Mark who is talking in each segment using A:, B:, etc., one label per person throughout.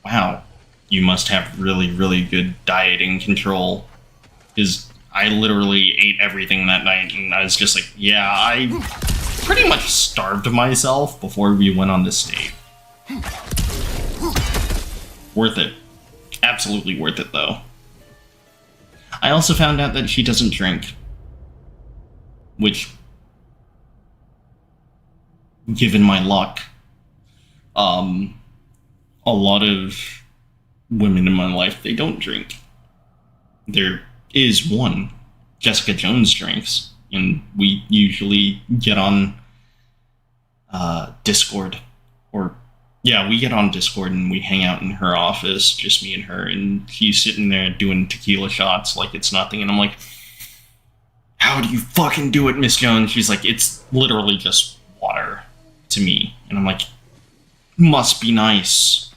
A: wow, you must have really, really good dieting control. Because I literally ate everything that night, and I was just like, yeah, I pretty much starved myself before we went on this date. Worth it. Absolutely worth it, though. I also found out that she doesn't drink. Which, given my luck, a lot of women in my life, they don't drink. There is one. Jessica Jones drinks, and we usually get on Discord, we get on Discord and we hang out in her office, just me and her, and she's sitting there doing tequila shots like it's nothing, and I'm like, how do you fucking do it, Miss Jones? She's like, it's literally just water to me, and I'm like, must be nice.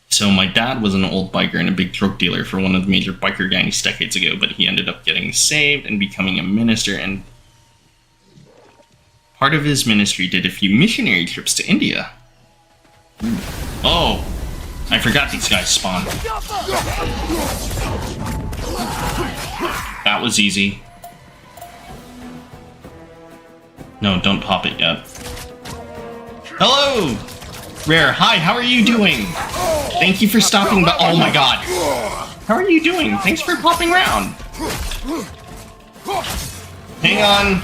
A: So my dad was an old biker and a big drug dealer for one of the major biker gangs decades ago, but he ended up getting saved and becoming a minister, and part of his ministry did a few missionary trips to India. Oh, I forgot these guys spawned. That was easy. No, don't pop it yet. Hello! Rare, hi, how are you doing? Thank you for stopping by. Oh my god. How are you doing? Thanks for popping around. Hang on.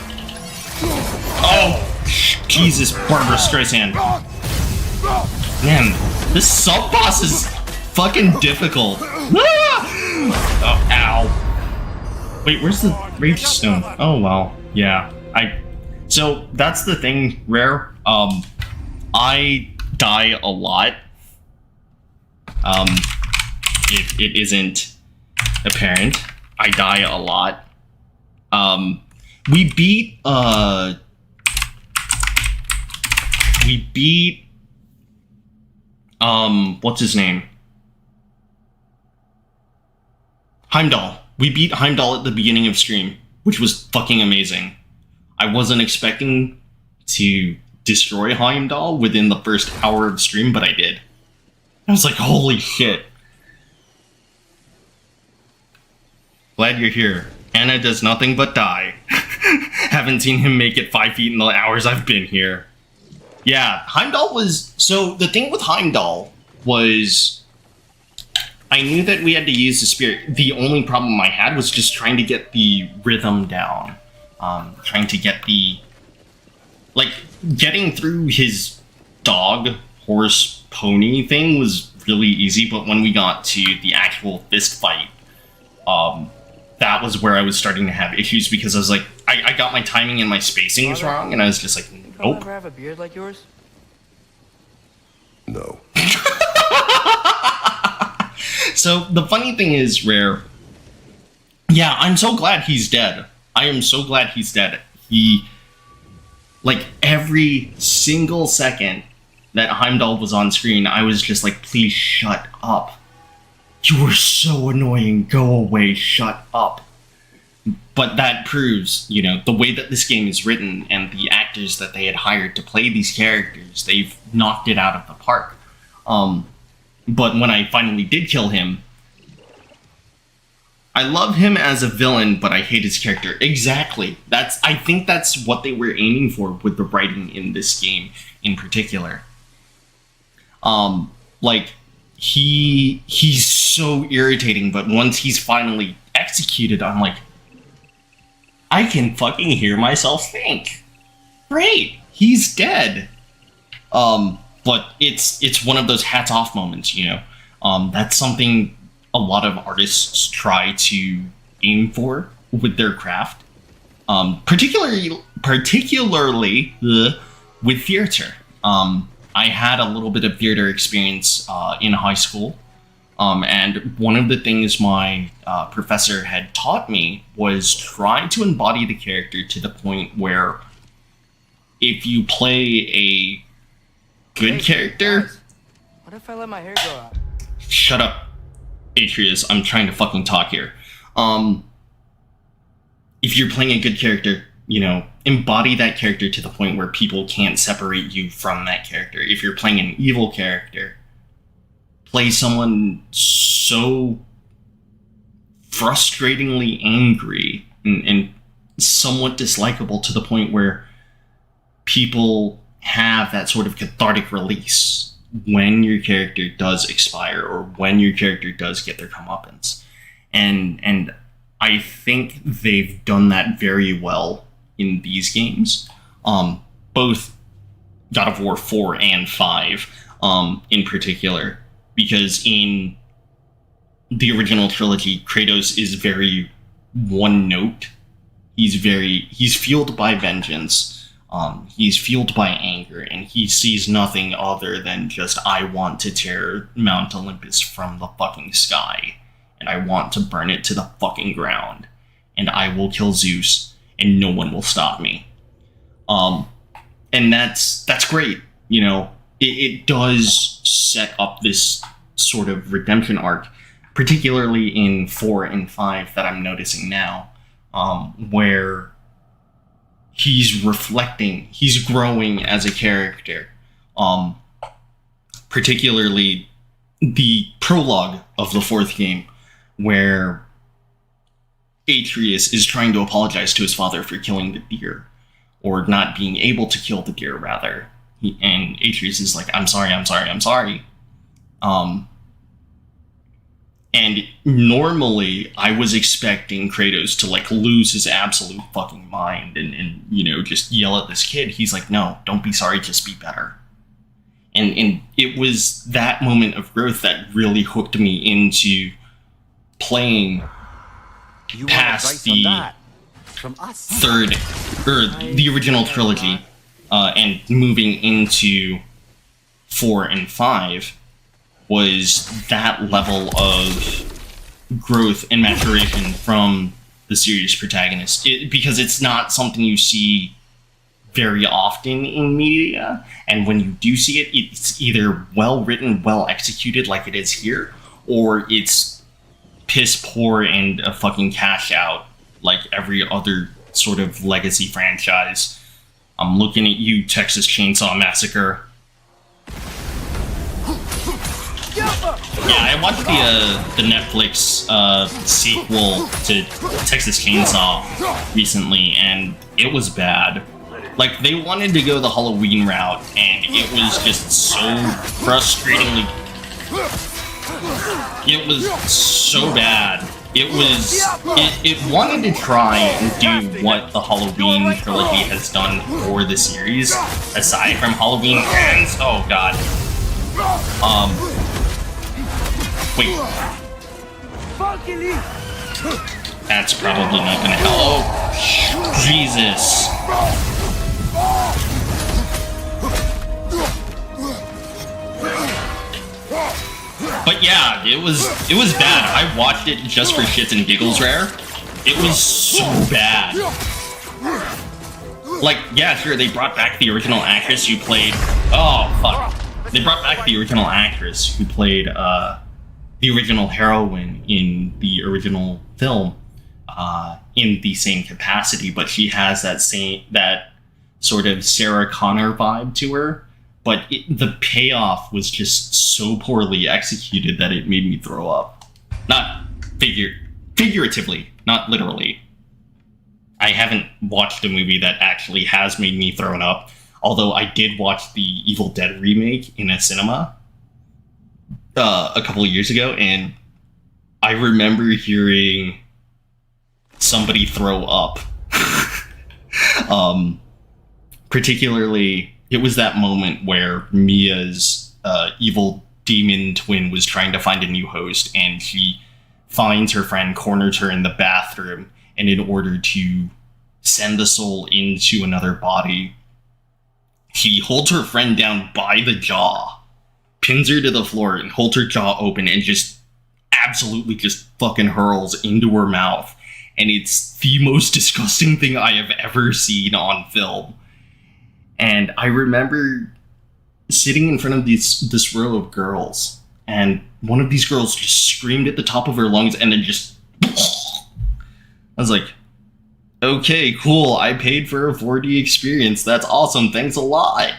A: Oh, Jesus, Barbara Streisand. Man, this sub-boss is fucking difficult. Oh, ow. Wait, where's the Rage Stone? Oh, well, yeah. So, that's the thing, Rare. I die a lot. It isn't apparent. I die a lot. We beat what's his name? Heimdall. We beat Heimdall at the beginning of stream, which was fucking amazing. I wasn't expecting to destroy Heimdall within the first hour of stream, but I did. I was like, holy shit. Glad you're here. Anna does nothing but die. Haven't seen him make it 5 feet in the hours I've been here. Yeah, Heimdall was... So, the thing with Heimdall was... I knew that we had to use the spirit. The only problem I had was just trying to get the rhythm down. Trying to get the... Like, getting through his dog, horse, pony thing was really easy, but when we got to the actual fist fight, that was where I was starting to have issues, because I was like, I got my timing and my spacing was wrong, and I was just like, nope.
B: Ever have a beard like yours?
C: No.
A: So, the funny thing is, Rare, yeah, I'm so glad he's dead. I am so glad he's dead. Like, every single second that Heimdall was on screen, I was just like, please shut up. You were so annoying, go away, shut up. But that proves, you know, the way that this game is written and the actors that they had hired to play these characters, they've knocked it out of the park. But when I finally did kill him, I love him as a villain, but I hate his character. Exactly. I think that's what they were aiming for with the writing in this game in particular. Like, he's so irritating, but once he's finally executed, I'm like, I can fucking hear myself think. Great, he's dead. But it's one of those hats off moments, you know. That's something a lot of artists try to aim for with their craft, particularly with theater. I had a little bit of theater experience in high school, and one of the things my professor had taught me was try to embody the character to the point where if you play a good character...
B: Guys, what if I let my hair grow out?
A: Shut up, Atreus, I'm trying to fucking talk here. If you're playing a good character, embody that character to the point where people can't separate you from that character. If you're playing an evil character, play someone so frustratingly angry and somewhat dislikable to the point where people have that sort of cathartic release when your character does expire or when your character does get their comeuppance. And I think they've done that very well in these games. Both God of War 4 and 5 in particular, because in the original trilogy, Kratos is very one note. He's fueled by vengeance. He's fueled by anger, and he sees nothing other than just, I want to tear Mount Olympus from the fucking sky, and I want to burn it to the fucking ground, and I will kill Zeus, and no one will stop me. And that's great. It does set up this sort of redemption arc, particularly in 4 and 5 that I'm noticing now, where he's reflecting, he's growing as a character. Particularly the prologue of the 4th game, where Atreus is trying to apologize to his father for killing the deer, or not being able to kill the deer, rather. And Atreus is like, I'm sorry. And normally I was expecting Kratos to lose his absolute fucking mind and just yell at this kid. He's like, no, don't be sorry, just be better. And it was that moment of growth that really hooked me into playing past the third, or the original trilogy, and moving into 4 and 5, was that level of growth and maturation from the series protagonist. Because it's not something you see very often in media, and when you do see it, it's either well written, well executed like it is here, or it's piss poor and a fucking cash out like every other sort of legacy franchise. I'm looking at you, Texas Chainsaw Massacre. Yeah, I watched the Netflix sequel to Texas Chainsaw recently, and it was bad. They wanted to go the Halloween route, and it was just so frustratingly... It was so bad. It wanted to try and do what the Halloween trilogy has done for the series, aside from Halloween Ends. Oh god. Wait. That's probably not gonna help. Oh, Jesus. But yeah, it was bad. I watched it just for shits and giggles, Rare. It was so bad. Yeah, sure, they brought back the original actress who played... Oh, fuck. They brought back the original actress who played, the original heroine in the original film, in the same capacity, but she has that sort of Sarah Connor vibe to her. But the payoff was just so poorly executed that it made me throw up. Not figuratively, not literally. I haven't watched a movie that actually has made me throw up, although I did watch the Evil Dead remake in a cinema a couple of years ago, and I remember hearing somebody throw up. Particularly... It was that moment where Mia's evil demon twin was trying to find a new host, and she finds her friend, corners her in the bathroom, and in order to send the soul into another body, he holds her friend down by the jaw, pins her to the floor, and holds her jaw open, and just absolutely just fucking hurls into her mouth. And it's the most disgusting thing I have ever seen on film. And I remember sitting in front of this row of girls, and one of these girls just screamed at the top of her lungs, and then just... I was like, Okay, cool. I paid for a 4D experience. That's awesome. Thanks a lot.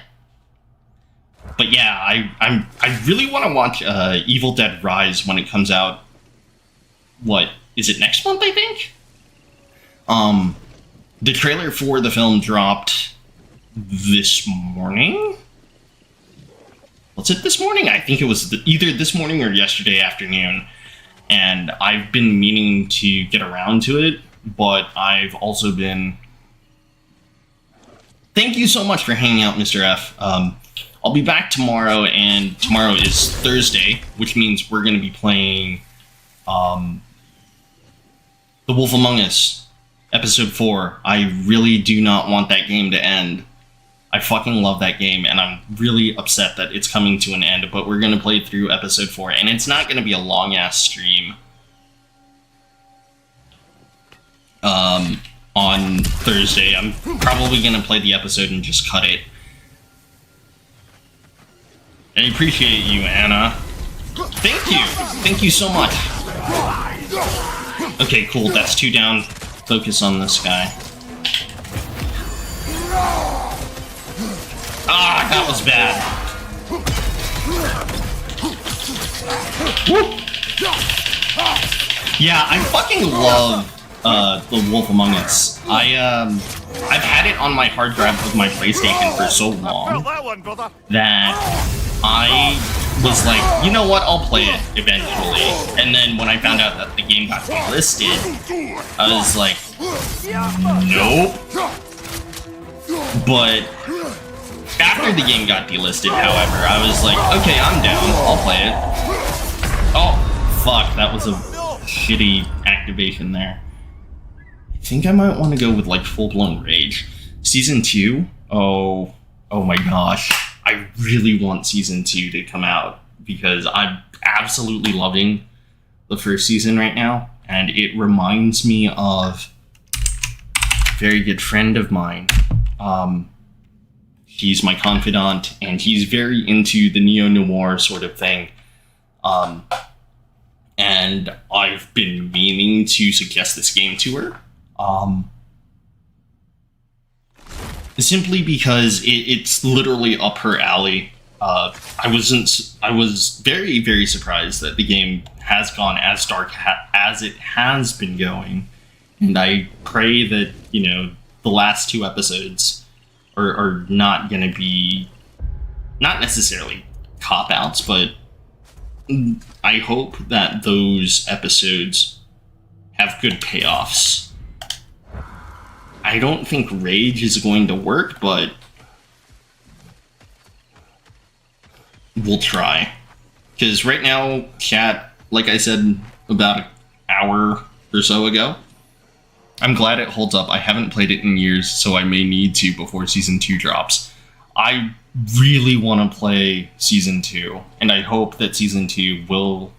A: But yeah, I really want to watch Evil Dead Rise when it comes out. What is it, next month? I think. The trailer for the film dropped this morning. Was it this morning? I think it was either this morning or yesterday afternoon. And I've been meaning to get around to it, but I've also been... Thank you so much for hanging out, Mr. F. I'll be back tomorrow, and tomorrow is Thursday, which means we're going to be playing The Wolf Among Us, Episode 4. I really do not want that game to end. I fucking love that game, and I'm really upset that it's coming to an end, but we're going to play through Episode 4, and it's not going to be a long-ass stream on Thursday. I'm probably going to play the episode and just cut it. I appreciate you, Anna. Thank you! Thank you so much. Okay, cool, that's 2 down. Focus on this guy. Ah, that was bad. Whoop. Yeah, I fucking love The Wolf Among Us. I've had it on my hard drive of my PlayStation for so long that I was like, you know what, I'll play it eventually. And then when I found out that the game got delisted, I was like, nope. But after the game got delisted, however, I was like, okay, I'm down, I'll play it. Oh, fuck, that was a shitty activation there. I think I might want to go with, like, full-blown rage. Season 2? Oh my gosh. I really want Season 2 to come out, because I'm absolutely loving the first season right now, and it reminds me of a very good friend of mine. He's my confidant, and he's very into the neo-noir sort of thing. And I've been meaning to suggest this game to her. Simply because it's literally up her alley. I was very, very surprised that the game has gone as dark as it has been going. And I pray that, you know, the last 2 episodes are not going to be, not necessarily cop-outs, but I hope that those episodes have good payoffs. I don't think Rage is going to work, but we'll try. Because right now, chat, like I said about an hour or so ago, I'm glad it holds up. I haven't played it in years, so I may need to before Season 2 drops. I really want to play Season 2, and I hope that Season 2 will...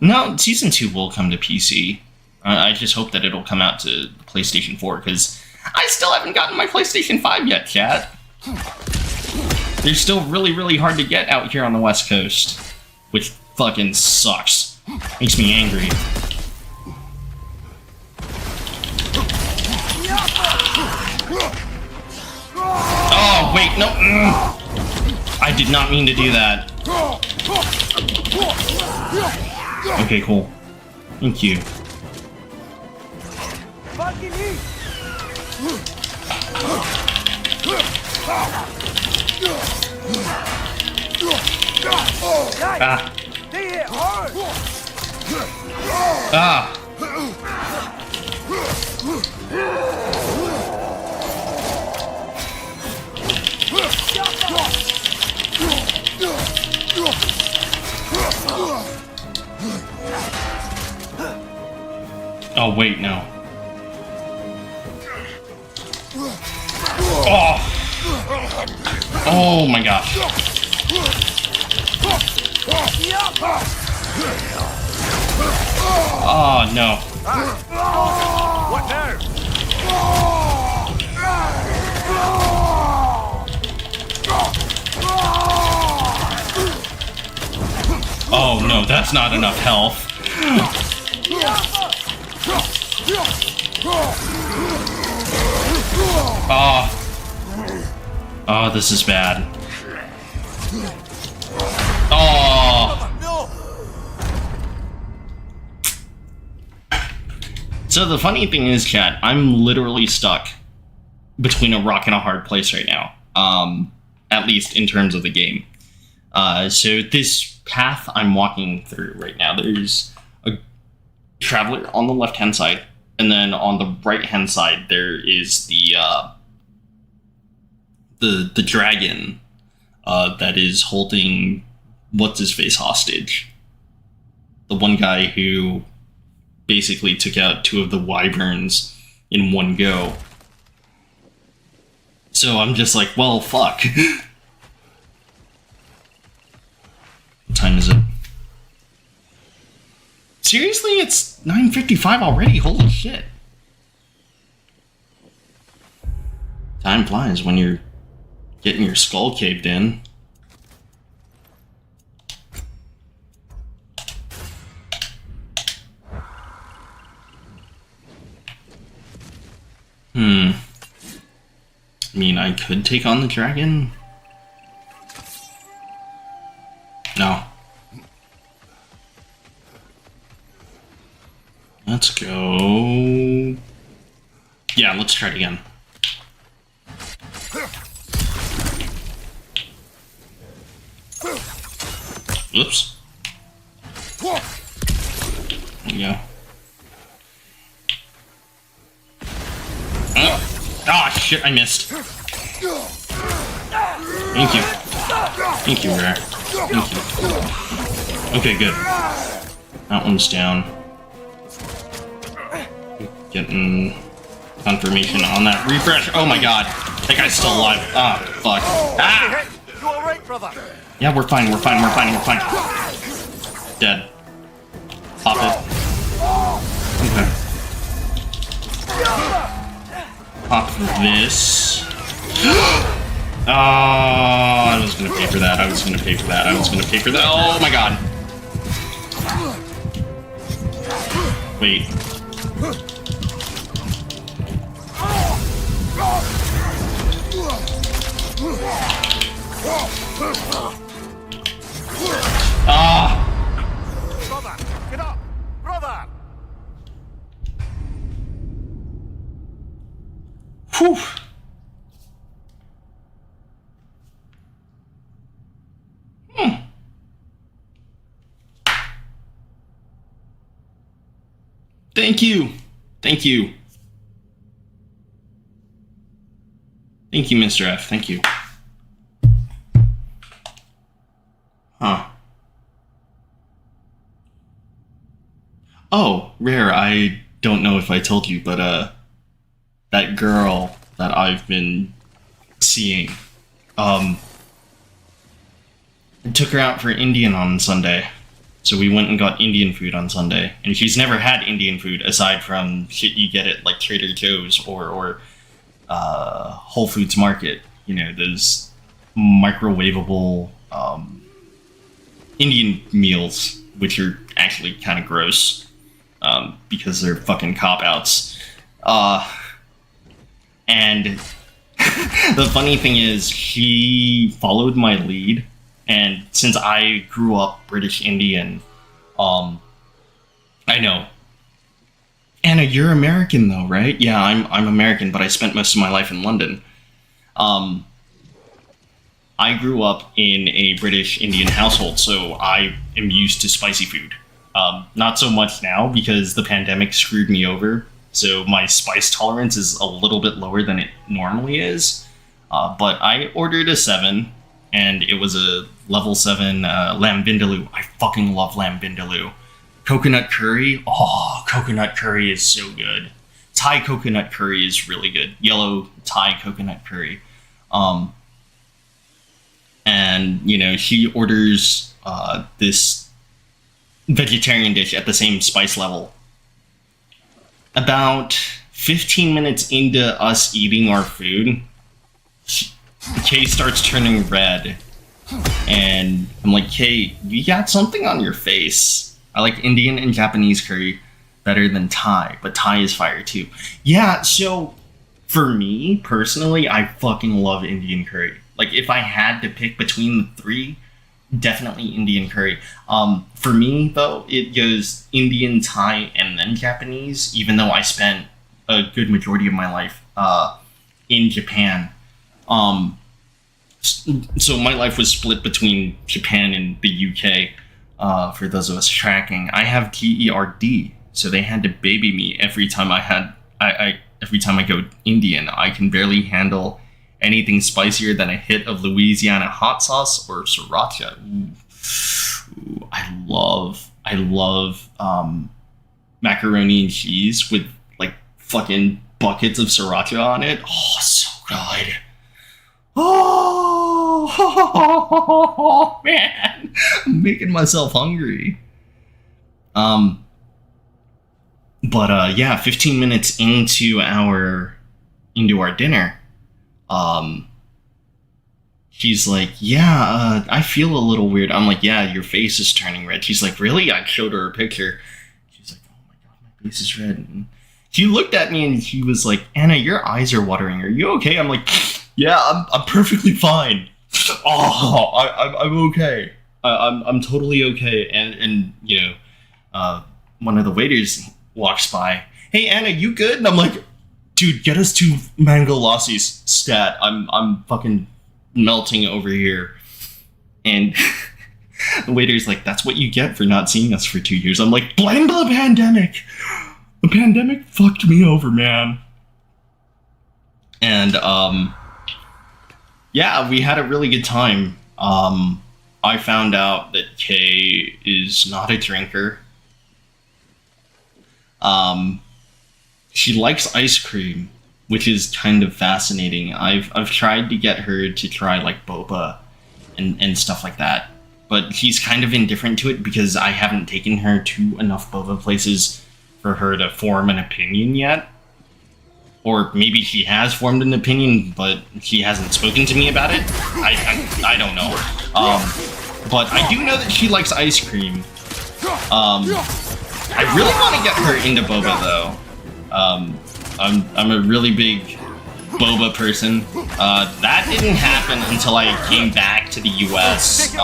A: No, Season 2 will come to PC. I just hope that it'll come out to PlayStation 4, because I still haven't gotten my PlayStation 5 yet, chat. They're still really, really hard to get out here on the West Coast, which fucking sucks. Makes me angry. Oh, wait, no. I did not mean to do that. Okay, cool. Thank you. Ah. Ah. Oh, wait, no. Oh! Oh my gosh. Oh, no.
C: What now?
A: Oh no, that's not enough health. Oh. Oh, this is bad. Oh.
C: No!
A: So the funny thing is, chat, I'm literally stuck between a rock and a hard place right now. At least in terms of the game. So this path I'm walking through right now, there's a traveler on the left-hand side, and then on the right-hand side there is the dragon that is holding what's-his-face hostage. The one guy who basically took out 2 of the wyverns in one go. So I'm just like, well, fuck. What time is it? Seriously? It's 9:55 already? Holy shit. Time flies when you're getting your skull caved in. I mean, I could take on the dragon. No. Let's go. Yeah, let's try it again. Oops. There we go. Ah, shit, I missed. Thank you. Thank you, Rare. Thank you. Okay, good. That one's down. Getting confirmation on that refresh. Oh my god. That guy's still alive. Ah, fuck. Ah!
C: You alright, brother?
A: Yeah, we're fine, we're fine, we're fine, we're fine. Dead. Pop it. Okay. Pop this. Oh, I was gonna pay for that. I was gonna pay for that. I was gonna pay for that. Oh my god. Wait. Ah.
C: Brother, get up! Brother!
A: Whew. Thank you. Thank you. Thank you, Mr. F. Thank you. Huh. Oh, Rare, I don't know if I told you, but, that girl that I've been seeing, I took her out for Indian on Sunday. So we went and got Indian food on Sunday. And she's never had Indian food aside from shit you get at, like, Trader Joe's or Whole Foods Market. You know, those microwavable, Indian meals, which are actually kind of gross, because they're fucking cop-outs. And the funny thing is, she followed my lead, and since I grew up British Indian, I know. Anna, you're American though, right? Yeah, I'm American, but I spent most of my life in London. I grew up in a British Indian household, so I am used to spicy food. Not so much now because the pandemic screwed me over, so my spice tolerance is a little bit lower than it normally is. But I ordered a 7, and it was a level 7 lamb vindaloo. I fucking love lamb vindaloo. Coconut curry, oh, coconut curry is so good. Thai coconut curry is really good. Yellow Thai coconut curry. And, you know, she orders this vegetarian dish at the same spice level. About 15 minutes into us eating our food, Kay starts turning red. And I'm like, Kay, you got something on your face. I like Indian and Japanese curry better than Thai, but Thai is fire too. Yeah, so For me, personally, I fucking love Indian curry. Like, if I had to pick between the three, definitely Indian curry. For me, though, it goes Indian, Thai, and then Japanese, even though I spent a good majority of my life in Japan. So my life was split between Japan and the UK. For those of us tracking, I have TERD, so they had to baby me every time every time I go Indian. I can barely handle anything spicier than a hit of Louisiana hot sauce or sriracha. Ooh, I love macaroni and cheese with like fucking buckets of sriracha on it. Oh, so good. Oh, man, I'm making myself hungry. Yeah, 15 minutes into our dinner, she's like, yeah, I feel a little weird. I'm like, yeah, your face is turning red. She's like, really? I showed her a picture. She's like, oh my god, my face is red. And she looked at me and she was like, Anna, your eyes are watering. Are you okay? I'm like, yeah, I'm perfectly fine. Oh, I'm okay. I'm totally okay. And you know, one of the waiters walks by. Hey Anna, you good? And I'm like, dude, get us 2 mango lassies stat. I'm fucking melting over here. And the waiter's like, that's what you get for not seeing us for 2 years. I'm like, blame the pandemic. The pandemic fucked me over, man. And yeah, we had a really good time. I found out that Kay is not a drinker. She likes ice cream, which is kind of fascinating. I've tried to get her to try like boba and stuff like that, but she's kind of indifferent to it because I haven't taken her to enough boba places for her to form an opinion yet. Or maybe she has formed an opinion, but she hasn't spoken to me about it. I don't know. But I do know that she likes ice cream. I really want to get her into boba though. I'm a really big boba person. That didn't happen until I came back to the US.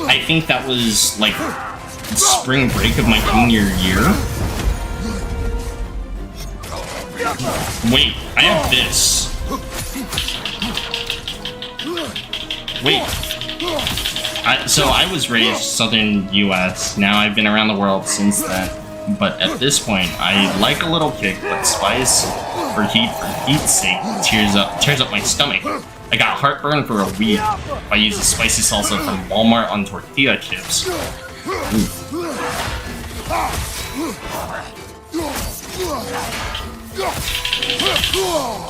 A: I think that was like spring break of my junior year. Wait, I have this. Wait. So I was raised southern US. Now I've been around the world since then. But at this point, I like a little kick, but spice for heat's sake tears up my stomach. I got heartburn for a week if I use the spicy salsa from Walmart on tortilla chips.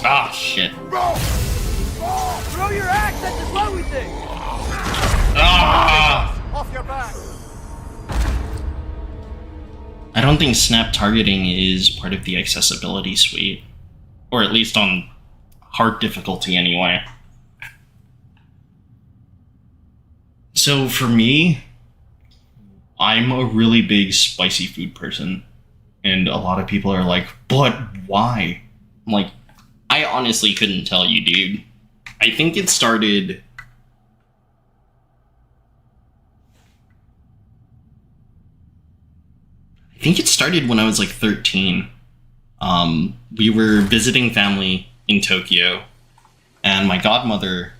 A: Ah, shit.
B: Throw your axe at the glowy thing!
A: Ah!
C: Off your back!
A: I don't think snap targeting is part of the accessibility suite. Or at least on hard difficulty anyway. So for me, I'm a really big spicy food person. And a lot of people are like, but why? I'm like, I honestly couldn't tell you, dude. I think it started... when I was like 13. We were visiting family in Tokyo, and my godmother,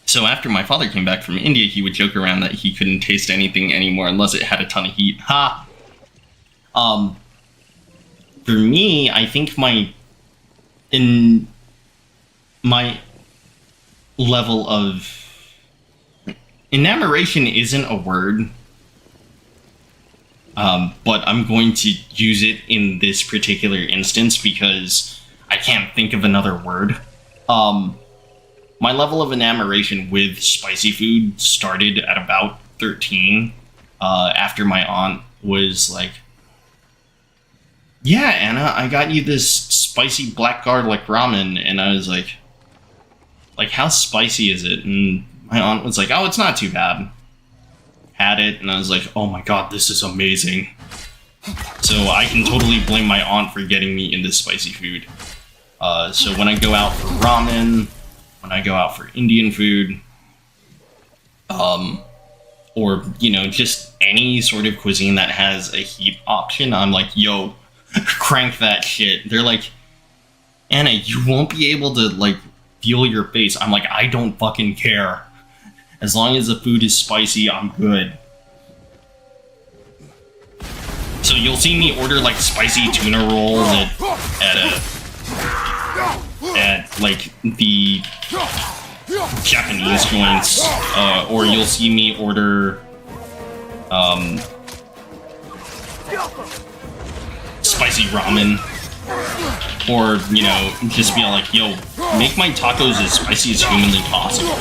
A: so after my father came back from India, he would joke around that he couldn't taste anything anymore unless it had a ton of heat. Ha! For me, I think my level of enamoration isn't a word. But I'm going to use it in this particular instance because I can't think of another word. My level of enamoration with spicy food started at about 13, after my aunt was like, yeah, Anna, I got you this spicy black garlic ramen, and I was like, how spicy is it? And my aunt was like, oh, it's not too bad. had it, and I was like, oh my god, this is amazing. So I can totally blame my aunt for getting me into spicy food. So when I go out for ramen, when I go out for Indian food, or, you know, just any sort of cuisine that has a heat option, I'm like, yo, crank that shit. They're like, Anna, you won't be able to, like, feel your face. I'm like, I don't fucking care. As long as the food is spicy, I'm good. So you'll see me order, like, spicy tuna rolls at like, the Japanese joints, or you'll see me order, spicy ramen, or, you know, just be like, yo, make my tacos as spicy as humanly possible.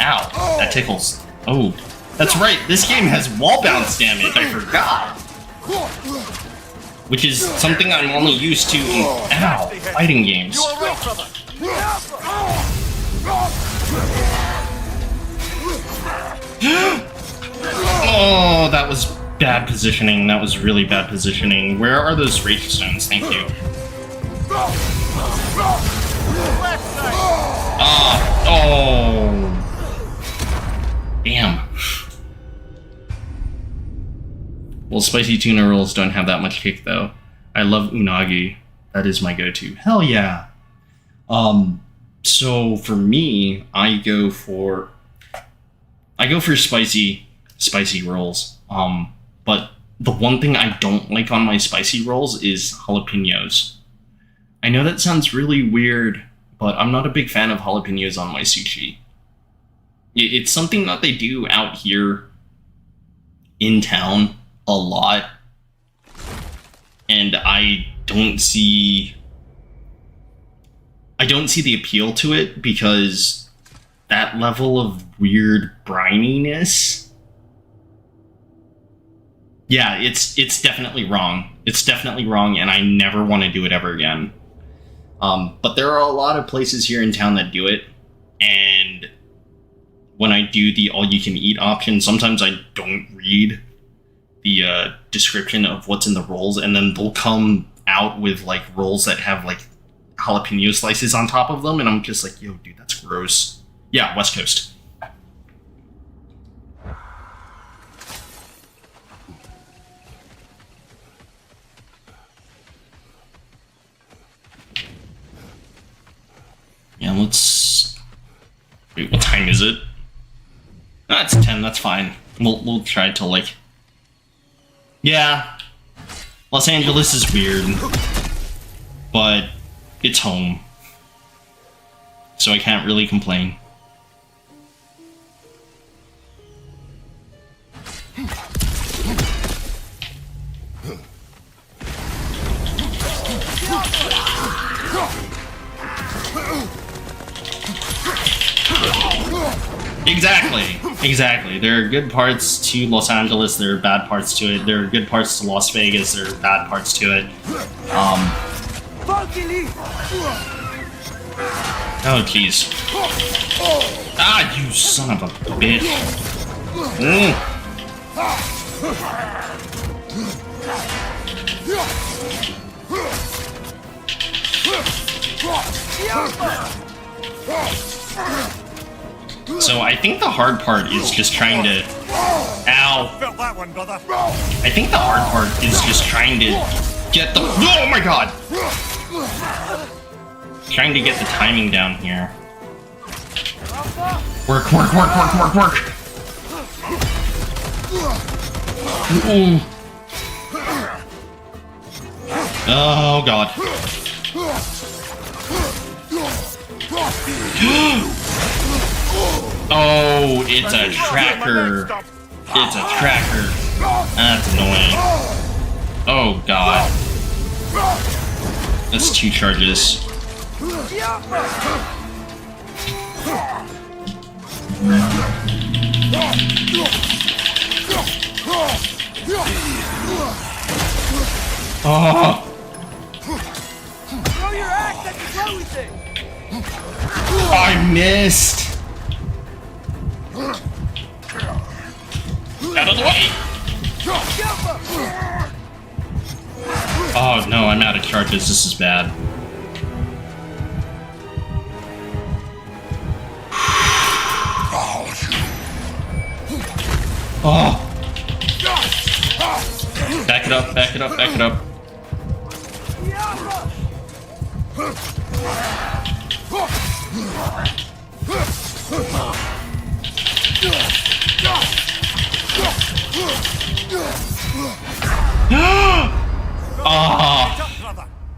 A: Ow, that tickles. Oh, that's right, this game has wall bounce damage, I forgot. Which is something I'm only used to in, ow, fighting games.
C: You all right, brother?
A: Oh, that was bad positioning. That was really bad positioning. Where are those rage stones? Thank you. Oh. Damn. Well, spicy tuna rolls don't have that much kick, though. I love unagi. That is my go-to. Hell yeah. So for me, I go for spicy rolls. But the one thing I don't like on my spicy rolls is jalapenos. I know that sounds really weird, but I'm not a big fan of jalapenos on my sushi. It's something that they do out here in town a lot, and I don't see the appeal to it because that level of weird brininess. Yeah, it's definitely wrong. It's definitely wrong, and I never want to do it ever again. But there are a lot of places here in town that do it, and when I do the all-you-can-eat option, sometimes I don't read the description of what's in the rolls, and then they'll come out with, like, rolls that have, like, jalapeno slices on top of them, and I'm just like, yo, dude, that's gross. Yeah, West Coast. Yeah, let's... Wait, what time is it? Ah, it's 10, that's fine. We'll try to, like... Yeah, Los Angeles is weird, but it's home, so I can't really complain. Exactly. There are good parts to Los Angeles, there are bad parts to it. There are good parts to Las Vegas, there are bad parts to it. Oh, jeez. Ah, you son of a bitch. So I think the hard part is just trying to... Ow.
C: Felt that one, brother.
A: I think the hard part is just trying to get the... Oh my god! Trying to get the timing down here. Work. Ooh. Oh god. Oh, it's a tracker. It's a tracker. That's annoying. Oh god. That's 2 charges. Oh.
B: Throw your axe at the glowing thing!
A: I missed. Out of the way! Oh no, I'm out of charges. This is bad. Oh! Back it up, back it up, back it up. Oh!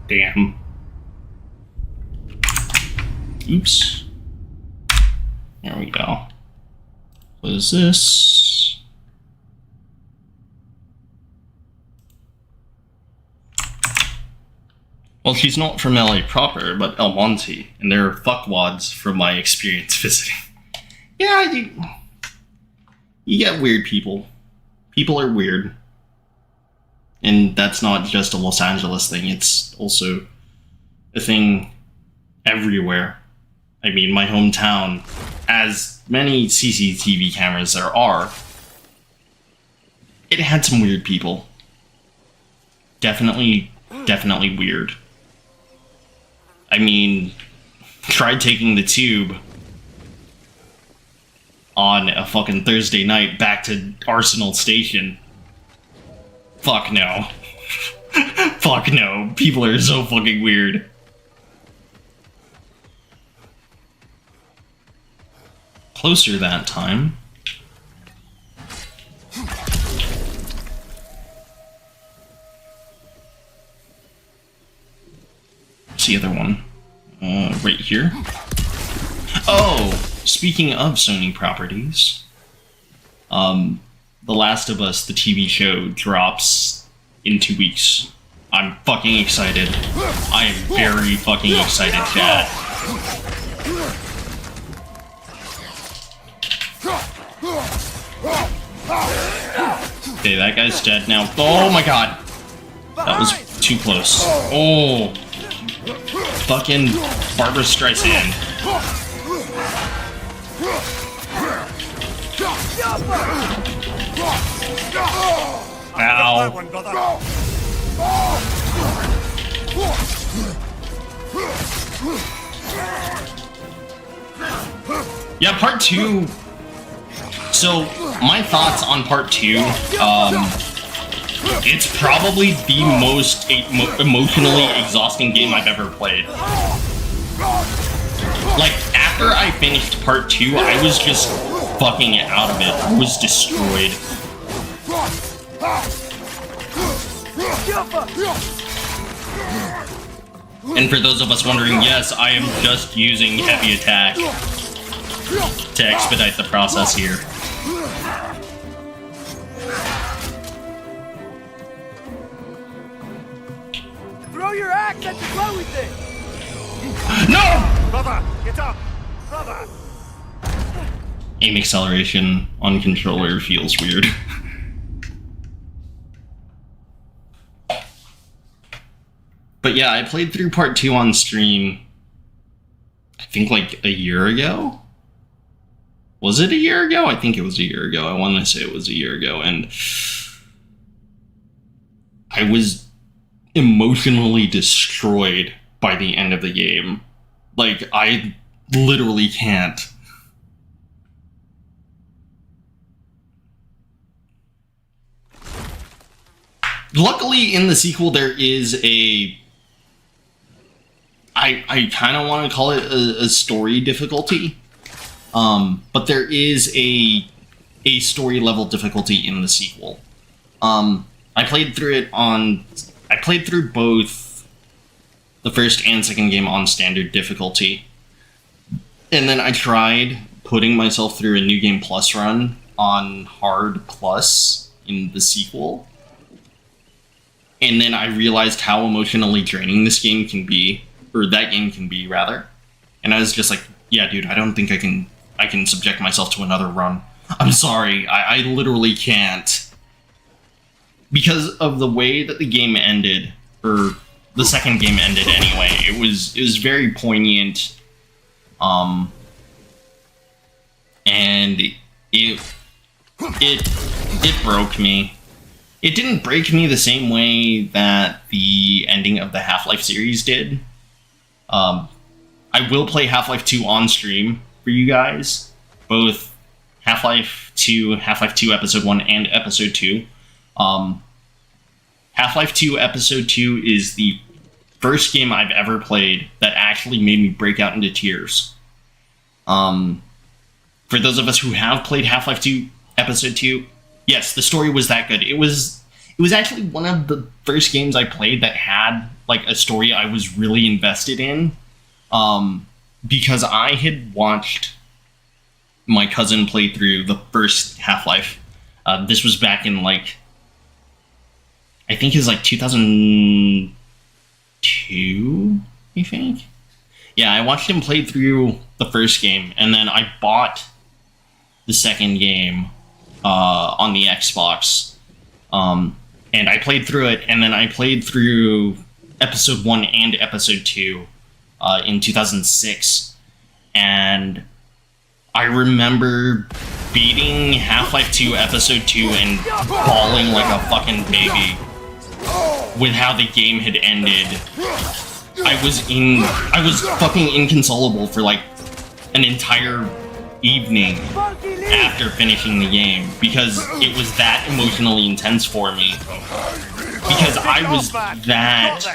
A: Damn. Oops. There we go. What is this? Well, she's not from LA proper, but El Monte, and they're fuckwads from my experience visiting. Yeah, you get weird people. People are weird. And that's not just a Los Angeles thing, it's also a thing everywhere. I mean, my hometown, as many CCTV cameras there are, it had some weird people. Definitely weird. I mean, tried taking the tube on a fucking Thursday night back to Arsenal Station. Fuck no. Fuck no. People are so fucking weird. Closer that time. What's the other one? Right here. Oh, speaking of Sony properties, The Last of Us, the TV show, drops in 2 weeks. I'm fucking excited. I am very fucking excited, chat. Okay, that guy's dead now. Oh my god! That was too close. Oh! Fucking Barbara Streisand. Ow. Yeah, part 2. So, my thoughts on part 2, it's probably the most emotionally exhausting game I've ever played. Like, after I finished part 2, I was just fucking out of it. I was destroyed. And for those of us wondering, yes, I am just using heavy attack to expedite the process here.
B: Throw your axe at the glowy thing!
A: No!
C: Brother, get up! Brother!
A: Aim acceleration on controller feels weird. But yeah, I played through part 2 on stream, I think like a year ago? Was it a year ago? I think it was a year ago. I want to say it was a year ago, and I was emotionally destroyed by the end of the game. Like, I literally can't. Luckily, in the sequel, there is a... I kind of want to call it a story difficulty. But there is a story level difficulty in the sequel. I played through both the first and second game on standard difficulty. And then I tried putting myself through a New Game Plus run on Hard Plus in the sequel. And then I realized how emotionally draining this game can be, or that game can be, rather. And I was just like, yeah, dude, I don't think I can subject myself to another run. I'm sorry, I literally can't. Because of the way that the game ended, or the second game ended anyway, it was very poignant. And it it broke me. It didn't break me the same way that the ending of the Half-Life series did. I will play Half-Life 2 on stream for you guys. Both Half-Life 2, Half-Life 2 Episode 1, and Episode 2. Half-Life 2 Episode 2 is the first game I've ever played that actually made me break out into tears. For those of us who have played Half-Life 2 Episode 2, yes, the story was that good. It was actually one of the first games I played that had like a story I was really invested in. Because I had watched my cousin play through the first Half-Life. This was back in like, I think it was like 2002, I think? Yeah, I watched him play through the first game, and then I bought the second game on the Xbox. And I played through it, and then I played through Episode 1 and Episode 2 in 2006. And I remember beating Half-Life 2 Episode 2 and bawling like a fucking baby with how the game had ended. I was fucking inconsolable for like an entire evening after finishing the game because it was that emotionally intense for me. Because I was that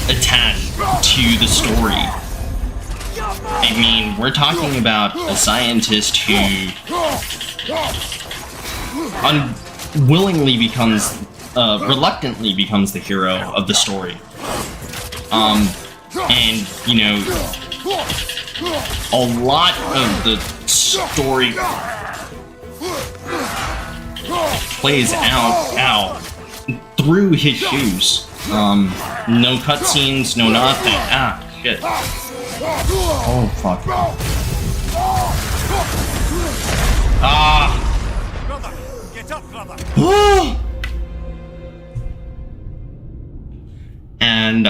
A: attached to the story. I mean, we're talking about a scientist who reluctantly becomes the hero of the story. And, you know, a lot of the story plays out through his shoes. No cutscenes, no nothing. Ah, shit. Oh, fuck. Ah!
C: Brother, get up, brother.
A: And,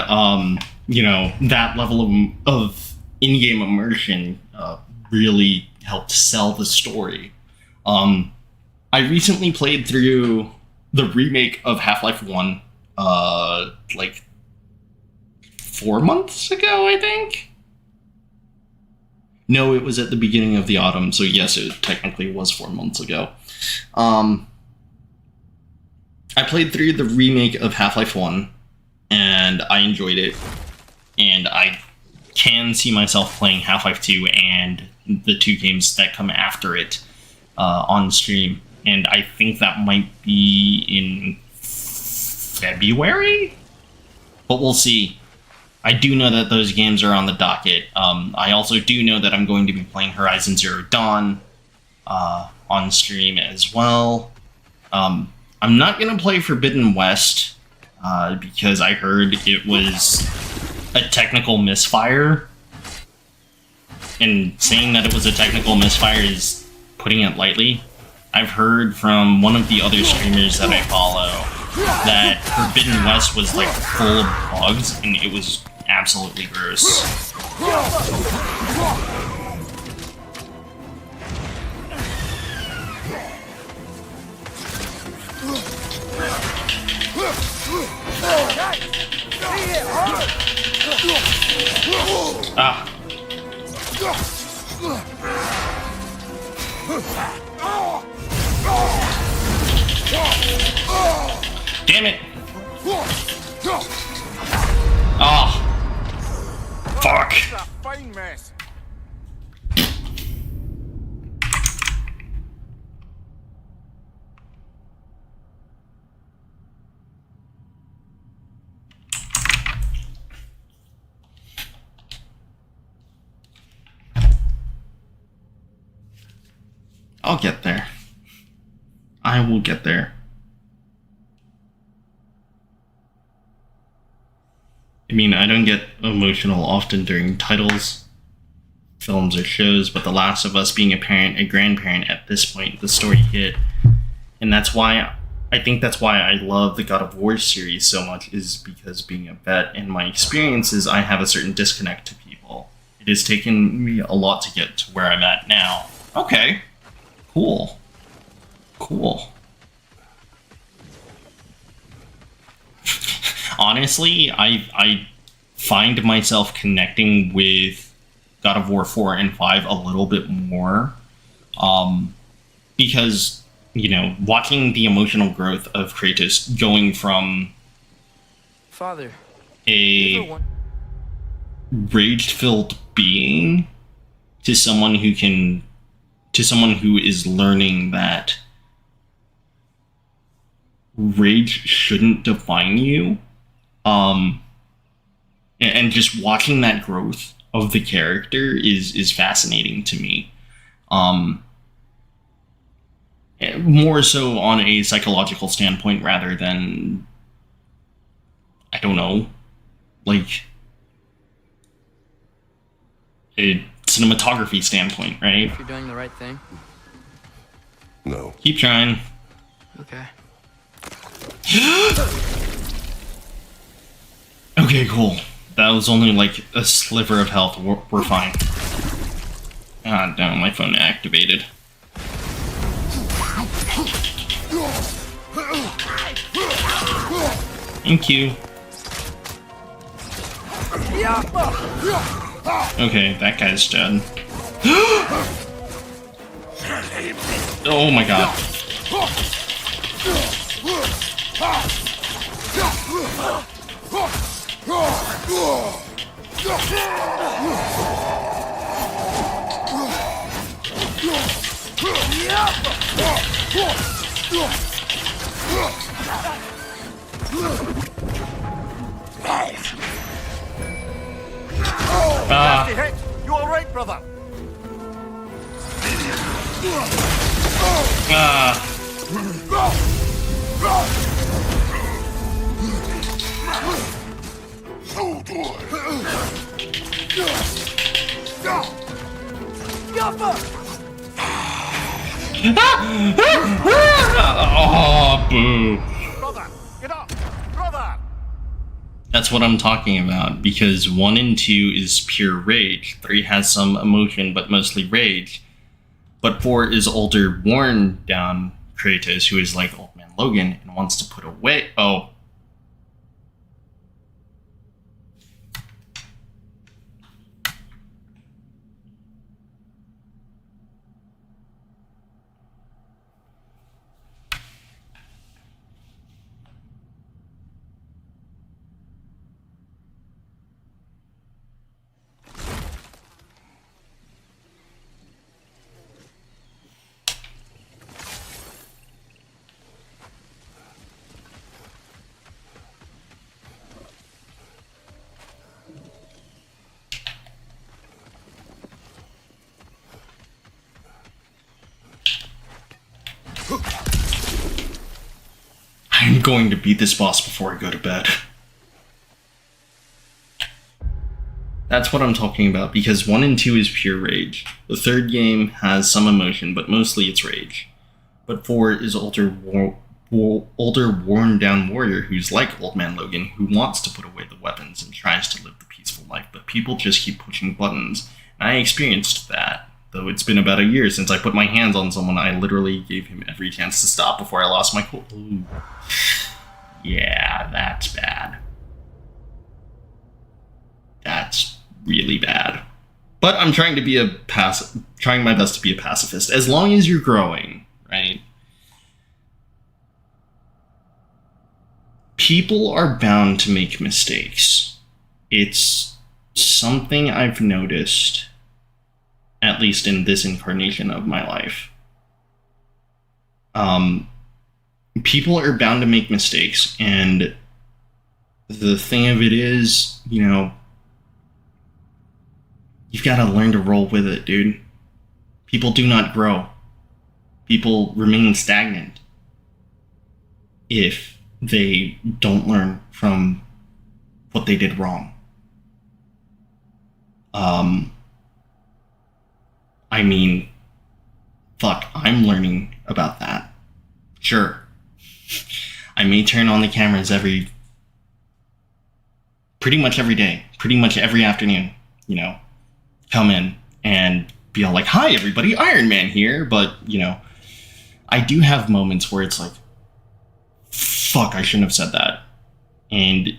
A: you know, that level of in-game immersion really helped sell the story. I recently played through the remake of Half-Life 1, like 4 months ago, I think? No, it was at the beginning of the autumn, so yes, it technically was 4 months ago. I played through the remake of Half-Life 1, and I enjoyed it. And I can see myself playing Half-Life 2 and the two games that come after it on stream. And I think that might be in February? But we'll see. I do know that those games are on the docket. I also do know that I'm going to be playing Horizon Zero Dawn on stream as well. I'm not going to play Forbidden West because I heard it was a technical misfire. And saying that it was a technical misfire is putting it lightly. I've heard from one of the other streamers that I follow that Forbidden West was like full of bugs and it was absolutely gross. Ah. Damn it! Oh. Fuck.
C: It's a fine mess.
A: I'll get there. I will get there. I mean, I don't get emotional often during titles, films, or shows, but The Last of Us being a parent, a grandparent at this point, the story hit. And that's why, I think that's why I love the God of War series so much, is because being a vet and my experiences, I have a certain disconnect to people. It has taken me a lot to get to where I'm at now. Okay. Cool. Cool. Honestly, I find myself connecting with God of War 4 and 5 a little bit more. Because, you know, watching the emotional growth of Kratos going from
B: Father,
A: a rage-filled being to someone who is learning that rage shouldn't define you. And just watching that growth of the character is fascinating to me. More so on a psychological standpoint rather than, I don't know, like a cinematography standpoint, right?
B: you're doing the right thing.
D: No.
A: Keep trying.
B: Okay.
A: Okay, cool. That was only like a sliver of health. We're fine. Ah, damn, my phone activated. Thank you. Okay, that guy's dead. Oh my god.
C: Nasty hit! You alright, brother?
A: Oh, boo.
C: Brother! Get up! Brother!
A: That's what I'm talking about, because 1 and 2 is pure rage. 3 has some emotion, but mostly rage. But 4 is older, worn down Kratos, who is like Old Man Logan and wants to put away. Oh. I'm going to beat this boss before I go to bed. That's what I'm talking about, because 1 and 2 is pure rage. The third game has some emotion, but mostly it's rage. But 4 is older, worn-down warrior who's like Old Man Logan, who wants to put away the weapons and tries to live the peaceful life, but people just keep pushing buttons. And I experienced that. Though it's been about a year since I put my hands on someone, I literally gave him every chance to stop before I lost my cool. Ooh. Yeah, that's bad. That's really bad. But I'm trying to be trying my best to be a pacifist, as long as you're growing, right? People are bound to make mistakes. It's something I've noticed, at least in this incarnation of my life. People are bound to make mistakes, and the thing of it is, you know, you've got to learn to roll with it, dude. People do not grow. People remain stagnant if they don't learn from what they did wrong. I mean, fuck, I'm learning about that. Sure. I may turn on the cameras pretty much every day, pretty much every afternoon, you know, come in and be all like, hi everybody, Iron Man here, but, you know, I do have moments where it's like, fuck, I shouldn't have said that. And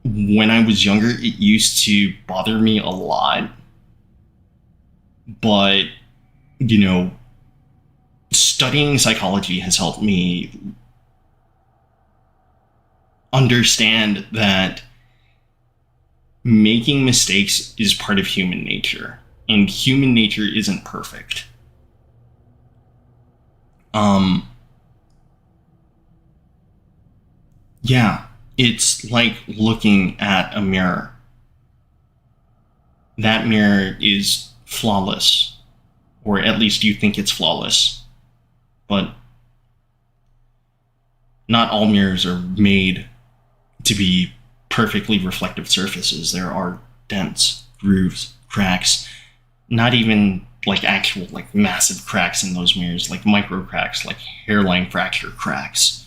A: when I was younger, it used to bother me a lot. But, you know, studying psychology has helped me understand that making mistakes is part of human nature, and human nature isn't perfect. Yeah, it's like looking at a mirror. That mirror is flawless, or at least you think it's flawless, but not all mirrors are made to be perfectly reflective surfaces. There are dents, grooves, cracks, not even like actual like massive cracks in those mirrors, like micro cracks, like hairline fracture cracks.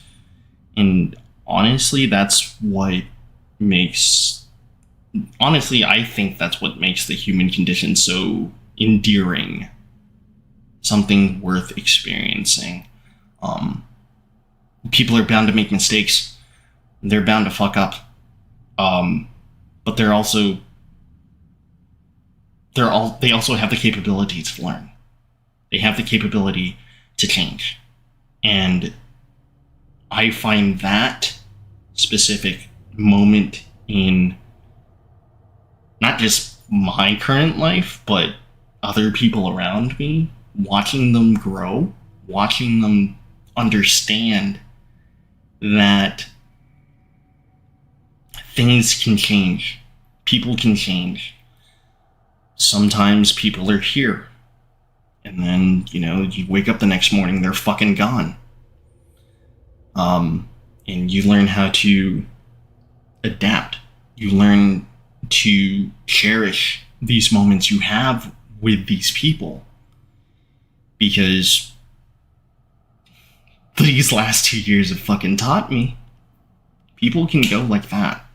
A: And honestly, that's what makes, honestly, I think that's what makes the human condition so endearing, something worth experiencing. People are bound to make mistakes. They're bound to fuck up. But they also have the capability to learn. They have the capability to change. And I find that specific moment in not just my current life, but other people around me, watching them grow, watching them understand that things can change. People can change. Sometimes people are here. And then, you know, you wake up the next morning, they're fucking gone. And you learn how to adapt. You learn to cherish these moments you have with these people. Because these last 2 years have fucking taught me. People can go like that.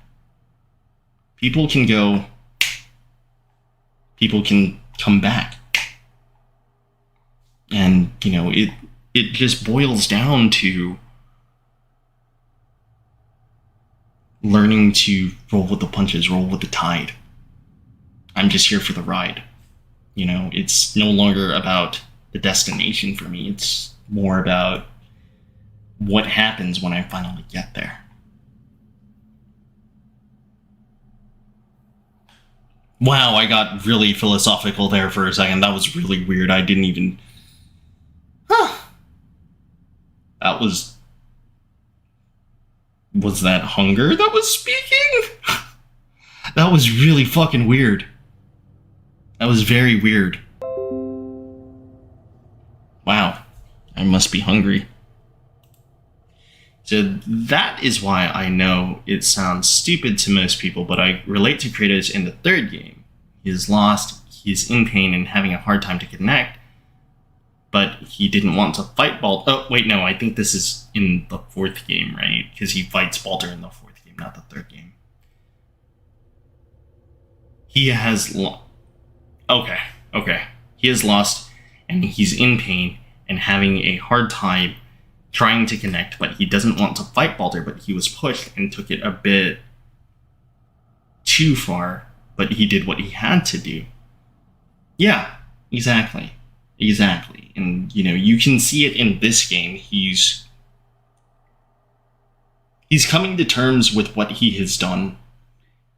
A: People can go. People can come back. And, you know, it just boils down to learning to roll with the punches, roll with the tide. I'm just here for the ride. You know, it's no longer about the destination for me. It's more about what happens when I finally get there. Wow, I got really philosophical there for a second. That was really weird. I didn't even... That was... Was that hunger that was speaking? That was really fucking weird. That was very weird. Wow. I must be hungry. So that is why I know it sounds stupid to most people, but I relate to Kratos in the third game. He is lost, he is in pain and having a hard time to connect, but he didn't want to fight Baldur. Oh, wait, no, I think this is in the fourth game, right? Because he fights Baldur in the fourth game, not the third game. He has Okay. He is lost, and he's in pain, and having a hard time trying to connect, but he doesn't want to fight Baldur, but he was pushed and took it a bit too far, but he did what he had to do. Yeah, exactly. And, you know, you can see it in this game. He's coming to terms with what he has done,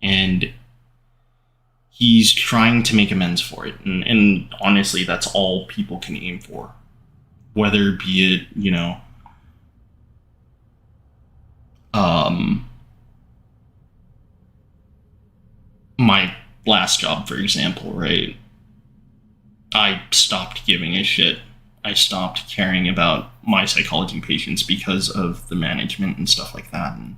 A: and he's trying to make amends for it. And honestly, that's all people can aim for. Whether be it, you know, my last job, for example, right? I stopped giving a shit. I stopped caring about my psychology patients because of the management and stuff like that. And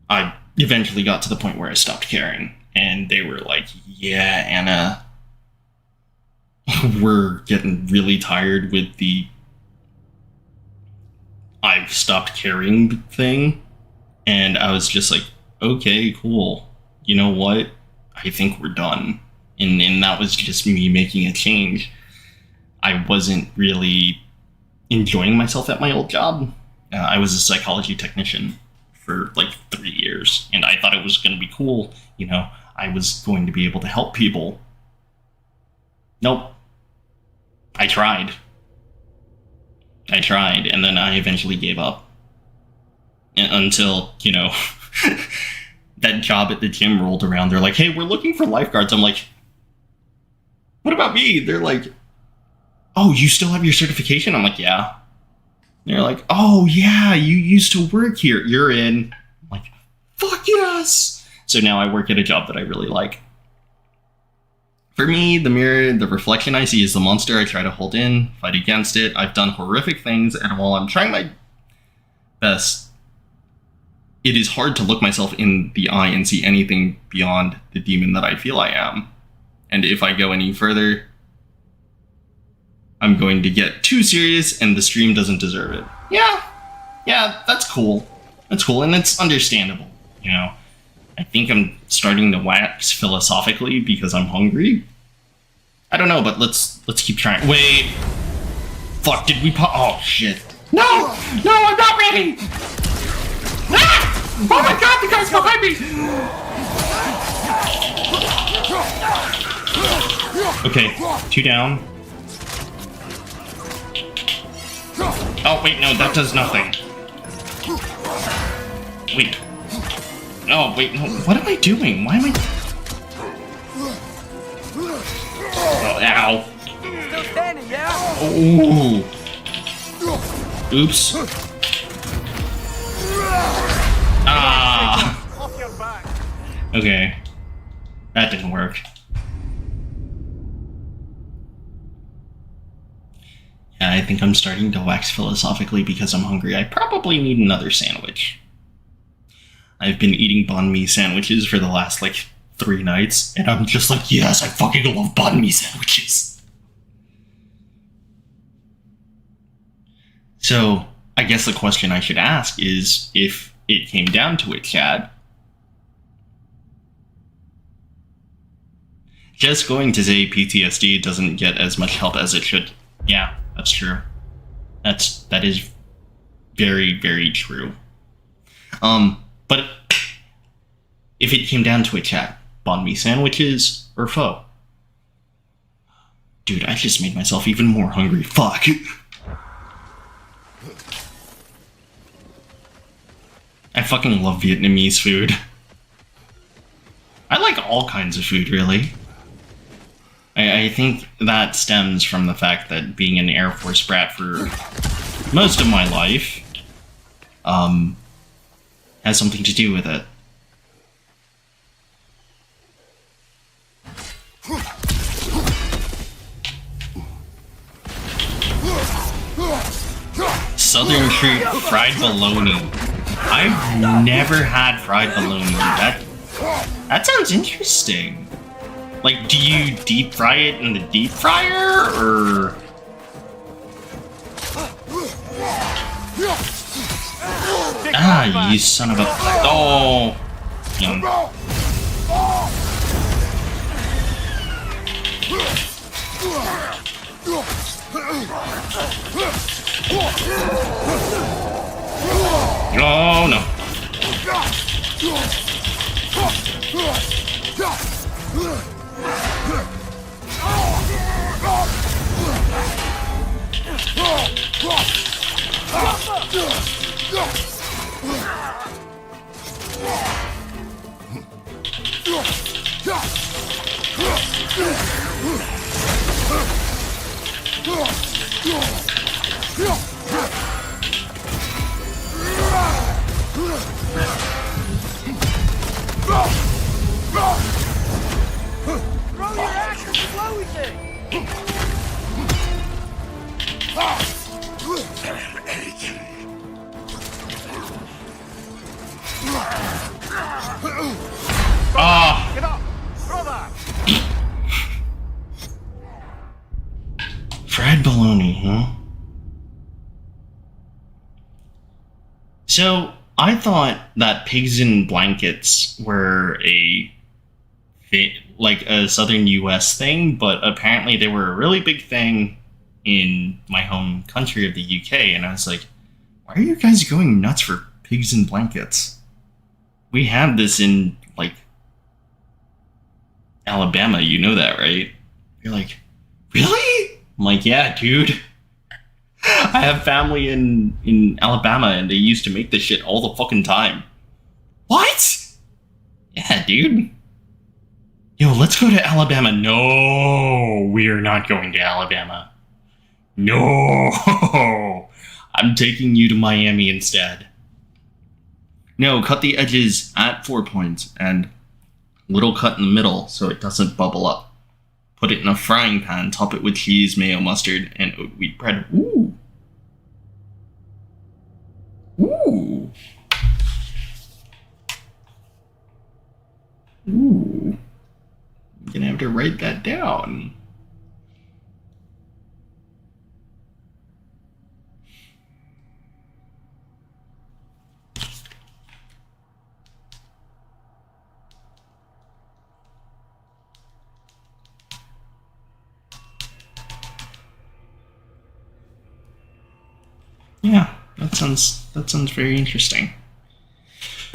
A: I eventually got to the point where I stopped caring. And they were like, yeah, Anna, we're getting really tired with the I've stopped caring thing. And I was just like, okay, cool. You know what? I think we're done. And that was just me making a change. I wasn't really enjoying myself at my old job. I was a psychology technician for like 3 years, and I thought it was going to be cool. You know, I was going to be able to help people. Nope. I tried, and then I eventually gave up. Until, you know, that job at the gym rolled around. They're like, hey, we're looking for lifeguards. I'm like, what about me? They're like, oh, you still have your certification? I'm like, yeah. They're like, oh, yeah, you used to work here. You're in. I'm like, fuck yes. So now I work at a job that I really like. For me, the mirror, the reflection I see is the monster I try to hold in, fight against it. I've done horrific things, and while I'm trying my best, it is hard to look myself in the eye and see anything beyond the demon that I feel I am. And if I go any further, I'm going to get too serious, and the stream doesn't deserve it. Yeah, that's cool. That's cool, and it's understandable, you know. I think I'm starting to wax philosophically because I'm hungry. I don't know, but let's keep trying. Wait. Fuck, did we oh, shit. No, I'm not ready! Ah! Oh my god, the guy's behind me! Okay, 2 down. Oh, wait, no, that does nothing. Wait. Oh, wait, no, what am I doing? Why am I... Oh, ow.
B: Still standing, yeah?
A: Ooh. Oops. Ah.
C: Off your back.
A: Okay. That didn't work. Yeah, I think I'm starting to wax philosophically because I'm hungry. I probably need another sandwich. I've been eating banh mi sandwiches for the last, 3 nights, and I'm just like, yes, I fucking love banh mi sandwiches. So, I guess the question I should ask is, if it came down to it, Chad, just going to say PTSD doesn't get as much help as it should. Yeah, that's true. That is very, very true. But if it came down to it, Chad, banh mi sandwiches or pho? Dude, I just made myself even more hungry. Fuck. I fucking love Vietnamese food. I like all kinds of food, really. I think that stems from the fact that being an Air Force brat for most of my life has something to do with it. Southern Treat fried bologna. I've never had fried bologna. That sounds interesting. Like, do you deep fry it in the deep fryer, or? Ah, you son of a... Oh! Yum. Oh, no.
B: Throw your axe at the glowy thing!
A: Ah!
C: Get up! Brother!
A: Fried bologna, huh? So, I thought that pigs in blankets were a southern US thing, but apparently they were a really big thing in my home country of the UK, and I was like, why are you guys going nuts for pigs in blankets? We have this in, like, Alabama, you know that, right? You're like, really? I'm like, yeah, dude. I have family in Alabama, and they used to make this shit all the fucking time. What? Yeah, dude. Yo, let's go to Alabama. No, we are not going to Alabama. No. I'm taking you to Miami instead. No, cut the edges at 4 points, and little cut in the middle so it doesn't bubble up. Put it in a frying pan, top it with cheese, mayo, mustard, and oat wheat bread. Ooh. Ooh. Ooh. I'm gonna have to write that down. Yeah, that sounds very interesting.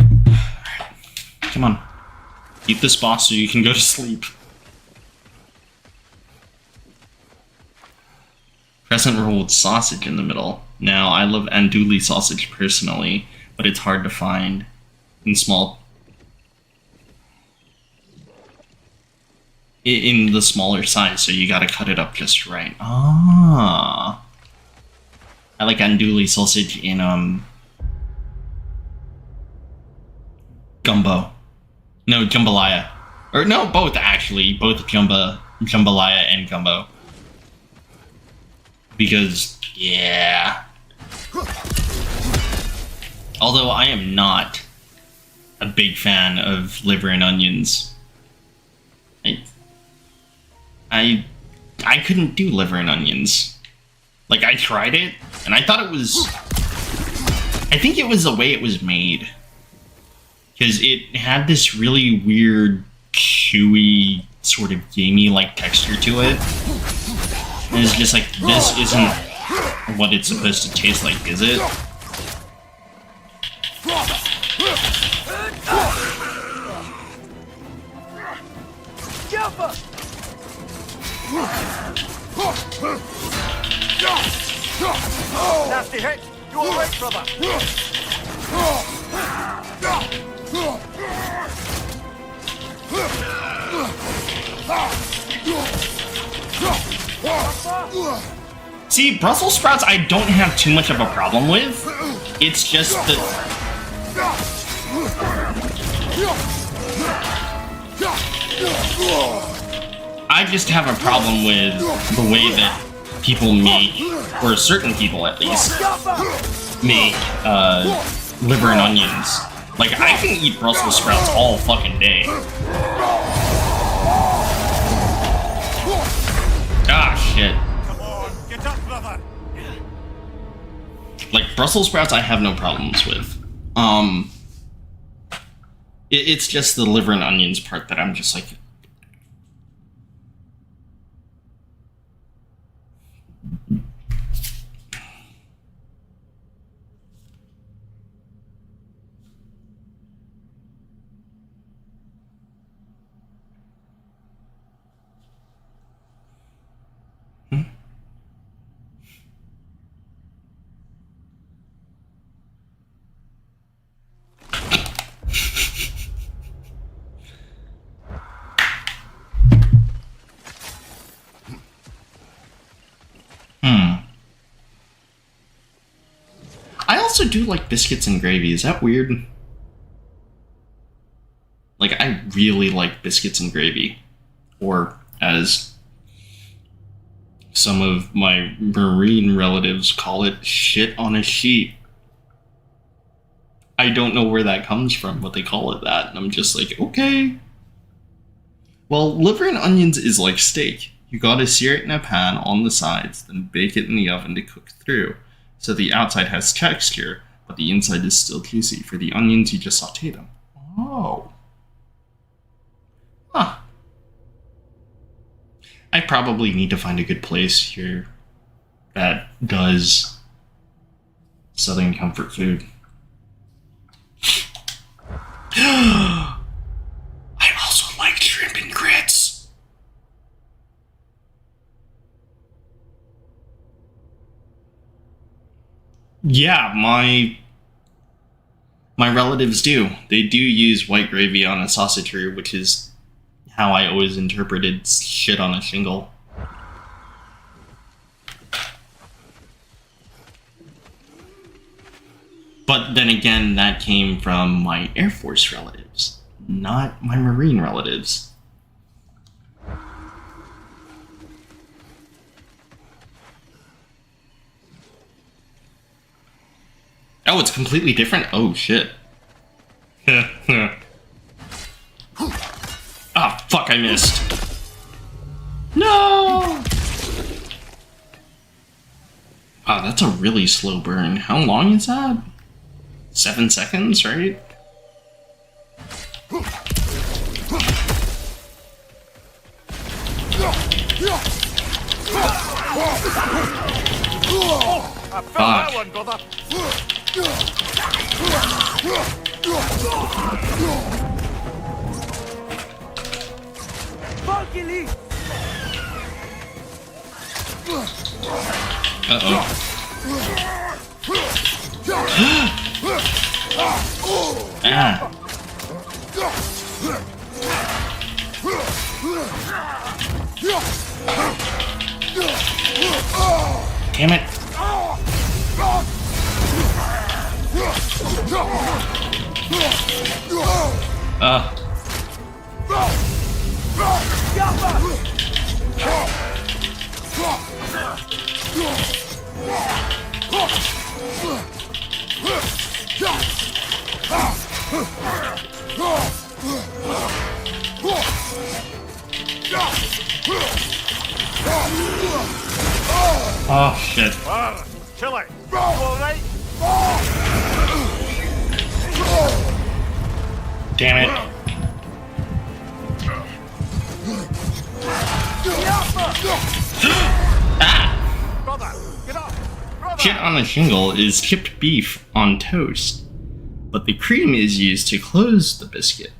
A: Alright. Come on. Eat this boss so you can go to sleep. Crescent roll with sausage in the middle. Now, I love andouille sausage personally, but it's hard to find in small... in the smaller size, so you gotta cut it up just right. Ah. I like andouille sausage in, gumbo. No, jambalaya. Or no, both actually. Both jambalaya and gumbo. Because, yeah. Although I am not a big fan of liver and onions. I couldn't do liver and onions. Like, I tried it, and I thought it was... I think it was the way it was made. Because it had this really weird, chewy, sort of gamey-like texture to it. And it's just like, this isn't what it's supposed to taste like, is it?
B: Jumper!
C: Nasty hit. You all right, brother?
A: See, Brussels sprouts I don't have too much of a problem with. It's just that... I just have a problem with the way that people make, or certain people at least, make liver and onions. Like, I can eat Brussels sprouts all fucking day. Ah, shit.
C: Come on, get up, brother.
A: Like, Brussels sprouts I have no problems with. It's just the liver and onions part that I'm just like... I also do like biscuits and gravy. Is that weird? Like, I really like biscuits and gravy. Or, as some of my marine relatives call it, shit on a sheet. I don't know where that comes from, but they call it that. And I'm just like, okay. Well, liver and onions is like steak. You gotta sear it in a pan on the sides, then bake it in the oven to cook through. So the outside has texture, but the inside is still juicy. For the onions, you just saute them. Oh. Huh. I probably need to find a good place here does Southern comfort food. I also like shrimp and grits. Yeah, my relatives do. They do use white gravy on a sausage roux, which is how I always interpreted shit on a shingle. But then again, that came from my Air Force relatives, not my Marine relatives. Oh, it's completely different? Oh, shit. Ah, fuck, I missed. No! Wow, that's a really slow burn. How long is that? 7 seconds, right?
C: I felt that one, brother.
B: Funky leaf!
A: Uh-oh. Ah. Damn it. Oh, shit.
C: Chile. You alright?
A: Damn it.
C: Brother, get up. Brother.
A: Shit on a shingle is chipped beef on toast, but the cream is used to close the biscuit.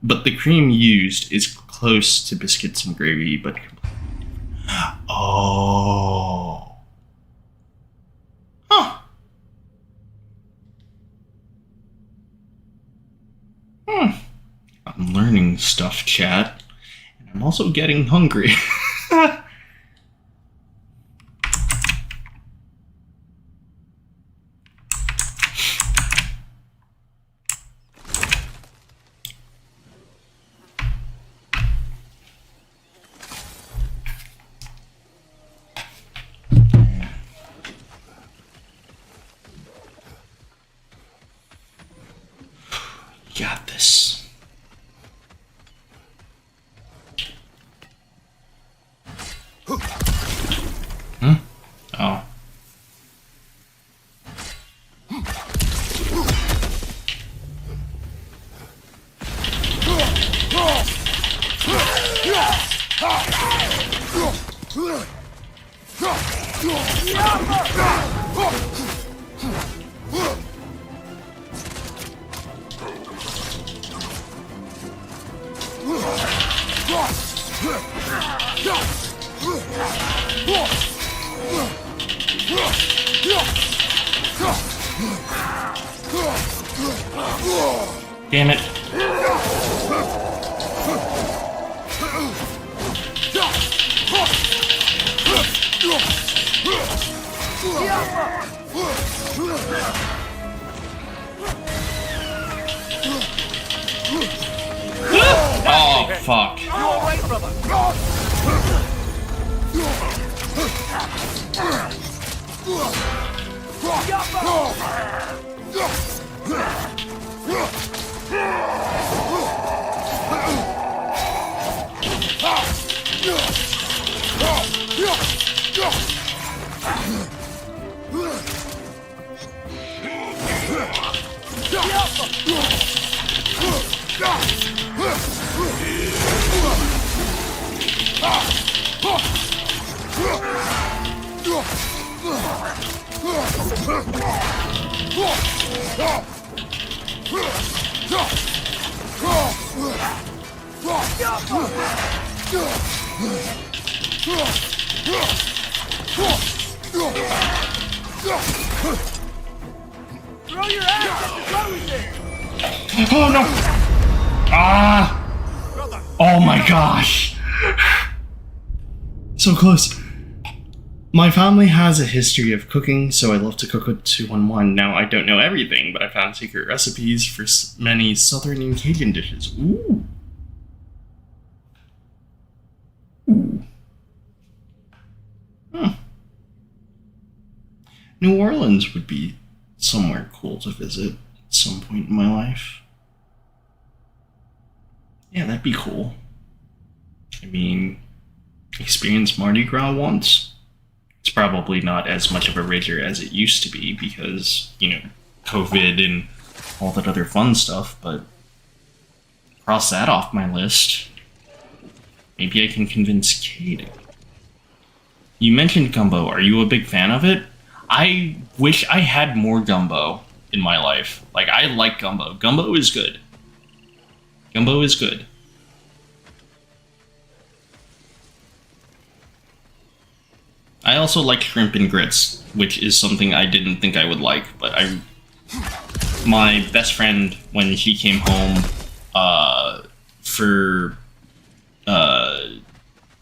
A: But the cream used is close to biscuits and gravy, but oh. Huh. I'm learning stuff, chat. And I'm also getting hungry. Got this. Huh? Oh. Damn it. Oh, fuck.
C: You alright, brother?
B: Throw your axe at the glowing thing!
A: Oh no! Ah!
C: Brother!
A: Oh my gosh! So close. My family has a history of cooking, so I love to cook with 211. Now, I don't know everything, but I found secret recipes for many southern and Cajun dishes. Ooh. Ooh. Huh. New Orleans would be somewhere cool to visit at some point in my life. Yeah, that'd be cool. I mean, experience Mardi Gras once. It's probably not as much of a rager as it used to be because, you know, COVID and all that other fun stuff, but cross that off my list. Maybe I can convince Kate. You mentioned gumbo. Are you a big fan of it? I wish I had more gumbo in my life. Like, I like gumbo. Gumbo is good. Gumbo is good. I also like shrimp and grits, which is something I didn't think I would like, but my best friend, when she came home for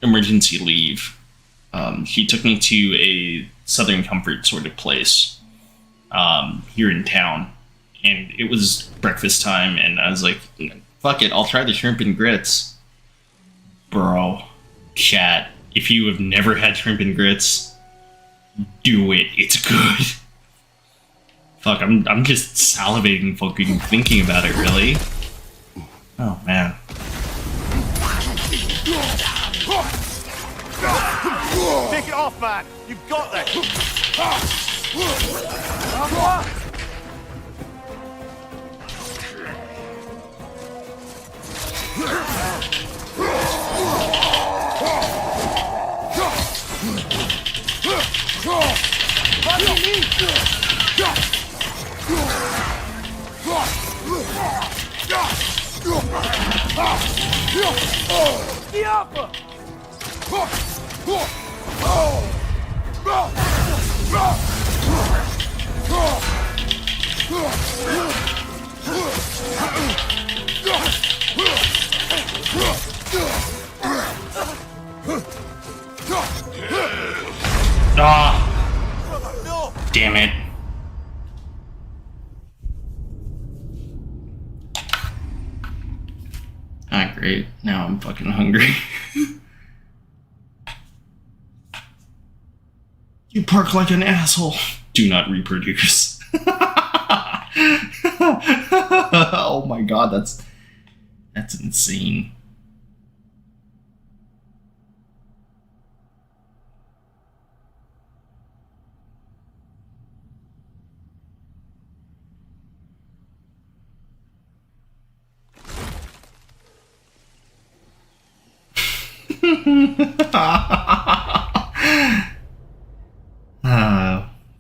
A: emergency leave, she took me to a Southern Comfort sort of place here in town, and it was breakfast time, and I was like, fuck it, I'll try the shrimp and grits. Bro, chat. If you have never had shrimp and grits, do it. It's good. Fuck, I'm just salivating fucking thinking about it, really. Oh, man.
C: Take it off, man! You've got this!
A: Ah! Damn it. Ah, great. Now I'm fucking hungry. You park like an asshole. Do not reproduce. Oh my god, that's insane.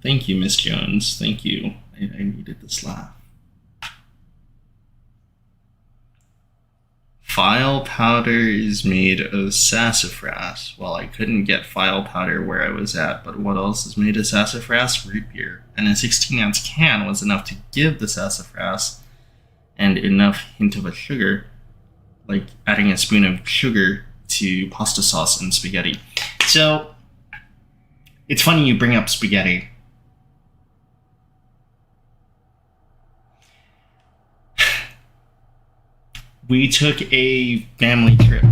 A: Thank you, Miss Jones. Thank you. I needed this laugh. File powder is made of sassafras. Well, I couldn't get file powder where I was at, but what else is made of sassafras? Root beer. And a 16-ounce can was enough to give the sassafras and enough hint of a sugar, like adding a spoon of sugar to pasta sauce and spaghetti. So, it's funny you bring up spaghetti. We took a family trip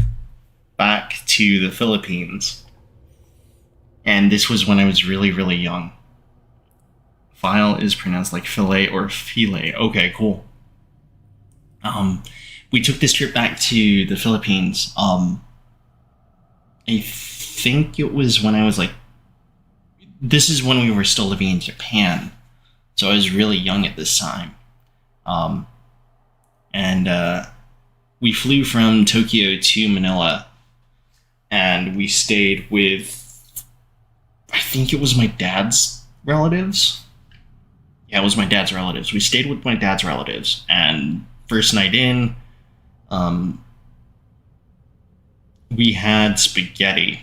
A: back to the Philippines, and this was when I was really, really young. File is pronounced like filet or filet. Okay, cool. We took this trip back to the Philippines. I think it was when I was like, this is when we were still living in Japan, so I was really young at this time. We flew from Tokyo to Manila, and we stayed with, I think it was my dad's relatives. Yeah, it was my dad's relatives. We stayed with my dad's relatives, and first night in, we had spaghetti.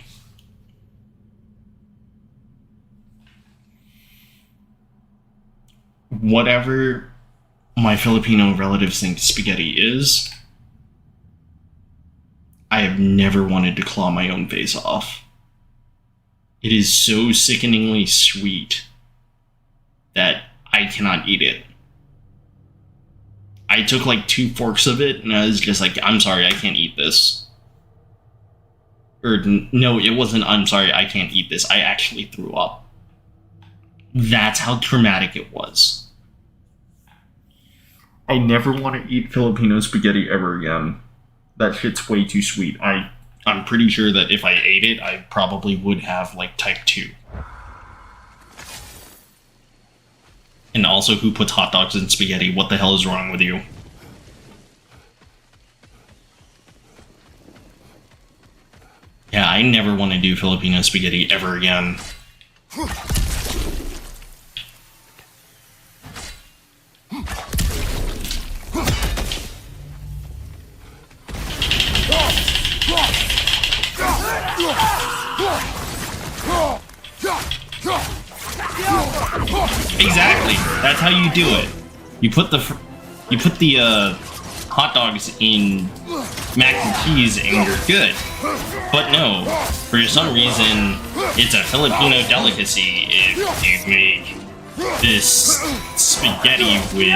A: Whatever my Filipino relatives think spaghetti is, I have never wanted to claw my own face off. It is so sickeningly sweet that I cannot eat it. I took like 2 forks of it, and I was just like, I'm sorry, I can't eat this. Or, no, it wasn't, I'm sorry, I can't eat this. I actually threw up. That's how traumatic it was. I never want to eat Filipino spaghetti ever again. That shit's way too sweet. I'm pretty sure that if I ate it, I probably would have, like, type 2. And also, who puts hot dogs in spaghetti? What the hell is wrong with you? Yeah, I never want to do Filipino spaghetti ever again. Exactly. That's how you do it. You put the hot dogs in mac and cheese and you're good. But no, for some reason, it's a Filipino delicacy if you make this spaghetti with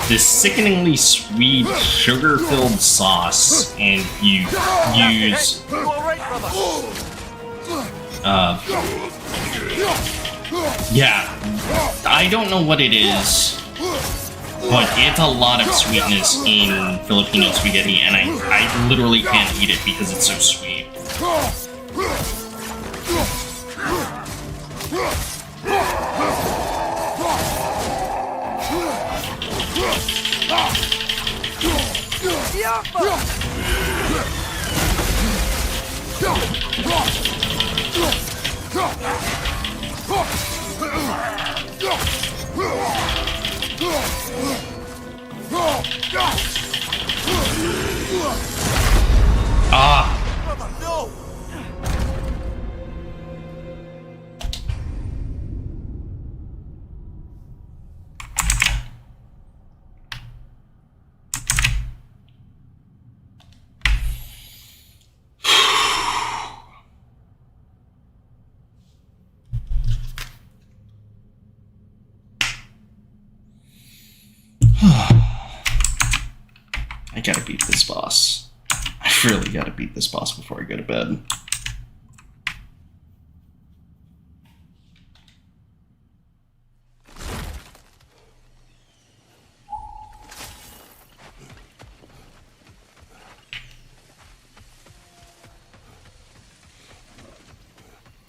A: this sickeningly sweet, sugar-filled sauce, and you use yeah, I don't know what it is, but it's a lot of sweetness in Filipino spaghetti, and I literally can't eat it because it's so sweet. Ah!
C: No!
A: I gotta beat this boss. I really gotta beat this boss before I go to bed.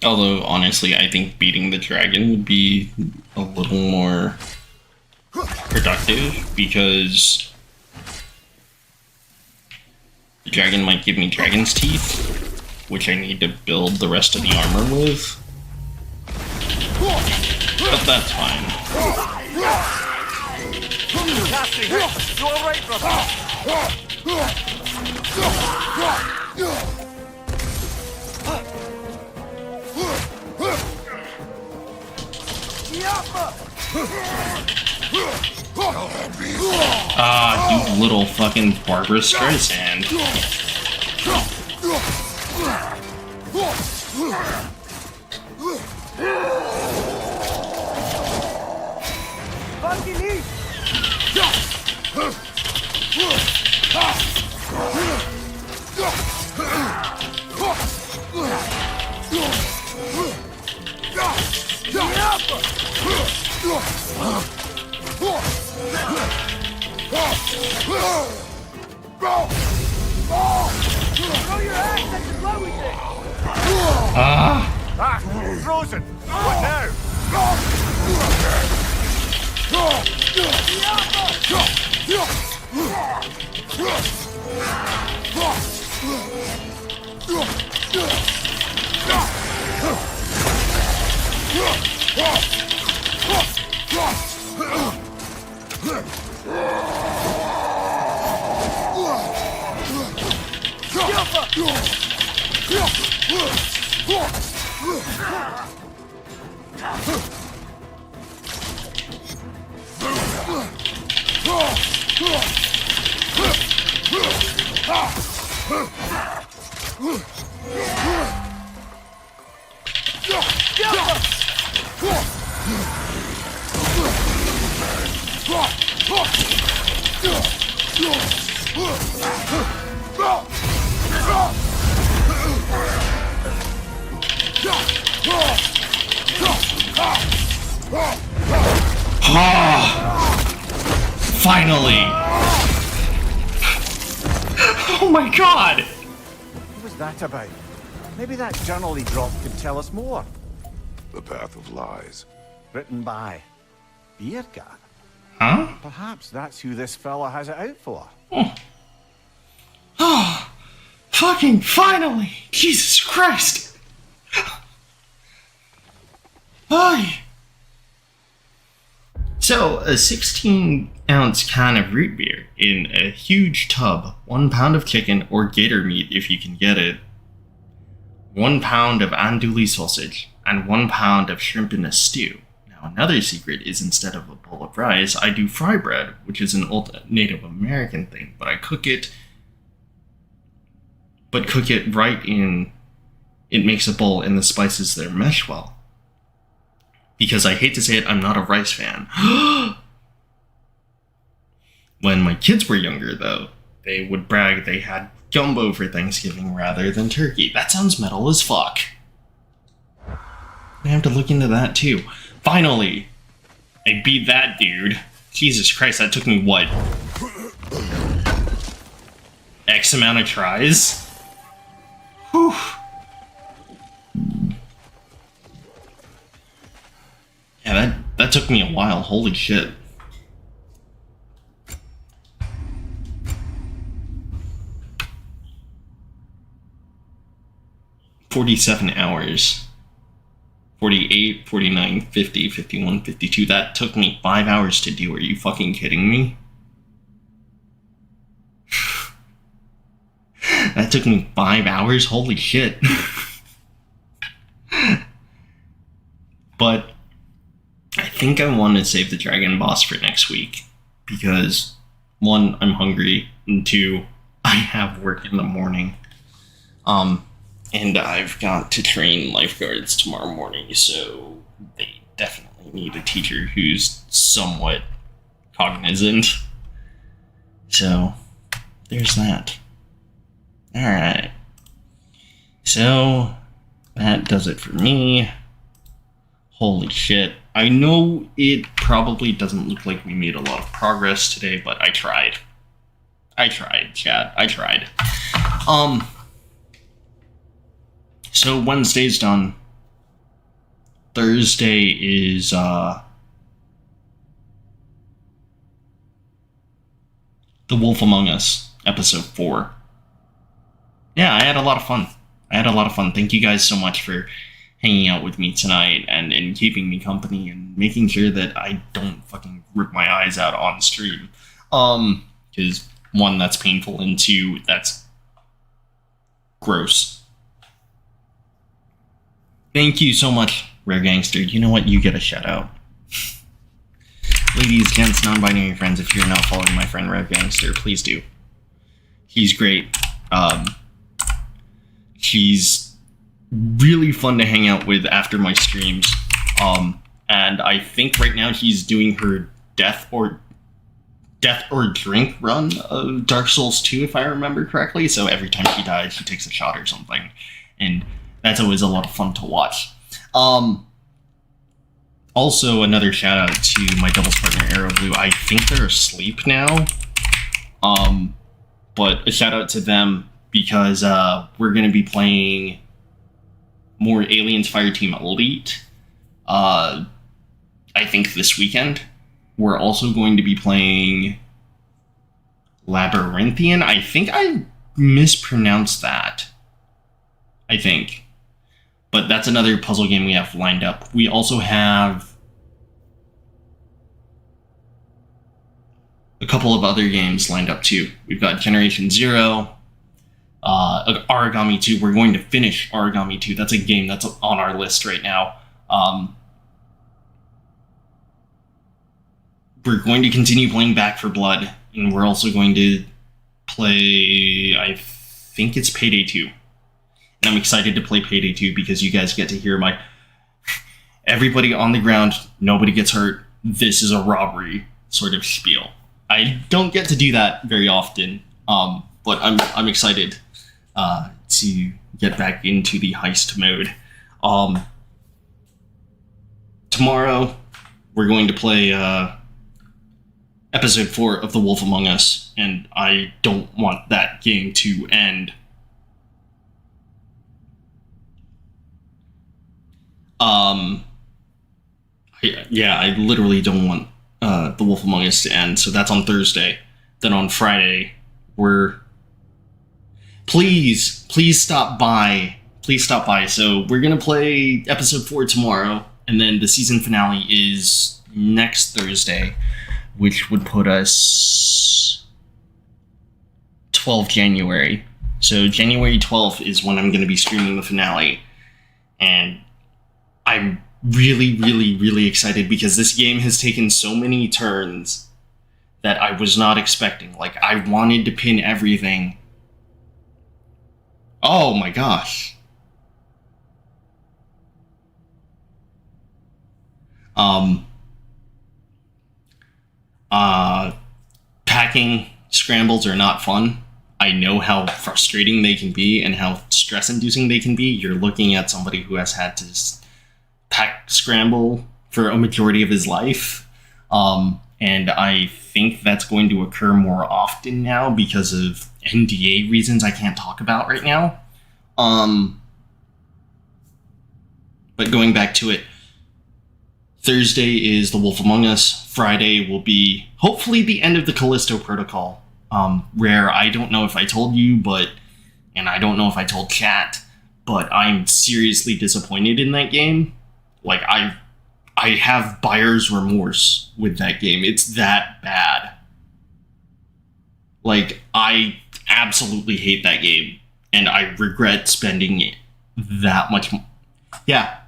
A: Although, honestly, I think beating the dragon would be a little more productive, because the dragon might give me dragon's teeth, which I need to build the rest of the armor with. But that's fine.
C: Casting! You alright, brother?
A: Ah, you little fucking Barbara Streisand.
B: Fucking eat! Throw your axe at the glowing thing!
A: Ah!
C: Ah! Frozen! What now?
A: Finally! Oh my god!
C: What was that about? Maybe that journal he dropped could tell us more.
D: The path of lies.
C: Written by Beerka.
A: Huh?
C: Perhaps that's who this fella has it out for.
A: Oh, fucking finally! Jesus Christ! Hi. So, a 16-ounce can of root beer in a huge tub, 1 pound of chicken or gator meat if you can get it, 1 pound of andouille sausage, and 1 pound of shrimp in a stew. Now, another secret is instead of a bowl of rice, I do fry bread, which is an old Native American thing, but I cook it right in, it makes a bowl and the spices there mesh well. Because I hate to say it, I'm not a rice fan. When my kids were younger, though, they would brag they had gumbo for Thanksgiving rather than turkey. That sounds metal as fuck. I have to look into that too. Finally! I beat that dude. Jesus Christ, that took me what? X amount of tries? Whew. Yeah, that took me a while. Holy shit. $47 hours. 48, 49, 50, 51, 52. That took me 5 hours to do. Are you fucking kidding me? That took me 5 hours? Holy shit. But I think I want to save the dragon boss for next week. Because, 1, I'm hungry. And 2, I have work in the morning. And I've got to train lifeguards tomorrow morning, so they definitely need a teacher who's somewhat cognizant. So, there's that. Alright. So, that does it for me. Holy shit. I know it probably doesn't look like we made a lot of progress today, but I tried. Chat. I tried. So Wednesday's done. Thursday is The Wolf Among Us, episode 4. Yeah, I had a lot of fun. Thank you guys so much for hanging out with me tonight and keeping me company and making sure that I don't fucking rip my eyes out on stream. Because 1, that's painful, and 2, that's gross. Thank you so much, Rare Gangster. You know what? You get a shout out. Ladies, gents, non-binary friends, if you're not following my friend Rare Gangster, please do. He's great. He's really fun to hang out with after my streams. And I think right now he's doing her death or drink run of Dark Souls 2, if I remember correctly. So every time she dies, she takes a shot or something. And that's always a lot of fun to watch. Also, another shout out to my doubles partner Arrow Blue. I think they're asleep now. But a shout out to them because we're going to be playing more Aliens Fireteam Elite. I think this weekend. We're also going to be playing Labyrinthian. I think I mispronounced that. I think. But that's another puzzle game we have lined up. We also have a couple of other games lined up too. We've got Generation Zero, Origami 2. We're going to finish Origami 2. That's a game that's on our list right now. We're going to continue playing Back for Blood, and we're also going to play, I think it's Payday 2. And I'm excited to play Payday 2 because you guys get to hear my everybody on the ground, nobody gets hurt, this is a robbery sort of spiel. I don't get to do that very often, but I'm excited to get back into the heist mode. Tomorrow, we're going to play episode 4 of The Wolf Among Us, and I don't want that game to end. I literally don't want The Wolf Among Us to end, so that's on Thursday. Then on Friday, Please stop by. Please stop by. So we're gonna play episode 4 tomorrow, and then the season finale is next Thursday, which would put us 12 January. So January 12th is when I'm gonna be streaming the finale, and I'm really excited because this game has taken so many turns that I was not expecting. Like, I wanted to pin everything. Oh my gosh. Packing scrambles are not fun. I know how frustrating they can be and how stress-inducing they can be. You're looking at somebody who has had to pack scramble for a majority of his life. And I think that's going to occur more often now because of NDA reasons I can't talk about right now. But going back to it, Thursday is The Wolf Among Us. Friday will be hopefully the end of the Callisto Protocol. Where I don't know if I told you, and I don't know if I told chat, but I'm seriously disappointed in that game. Like, I have buyer's remorse with that game. It's that bad. Like, I absolutely hate that game, and I regret spending that much. Yeah,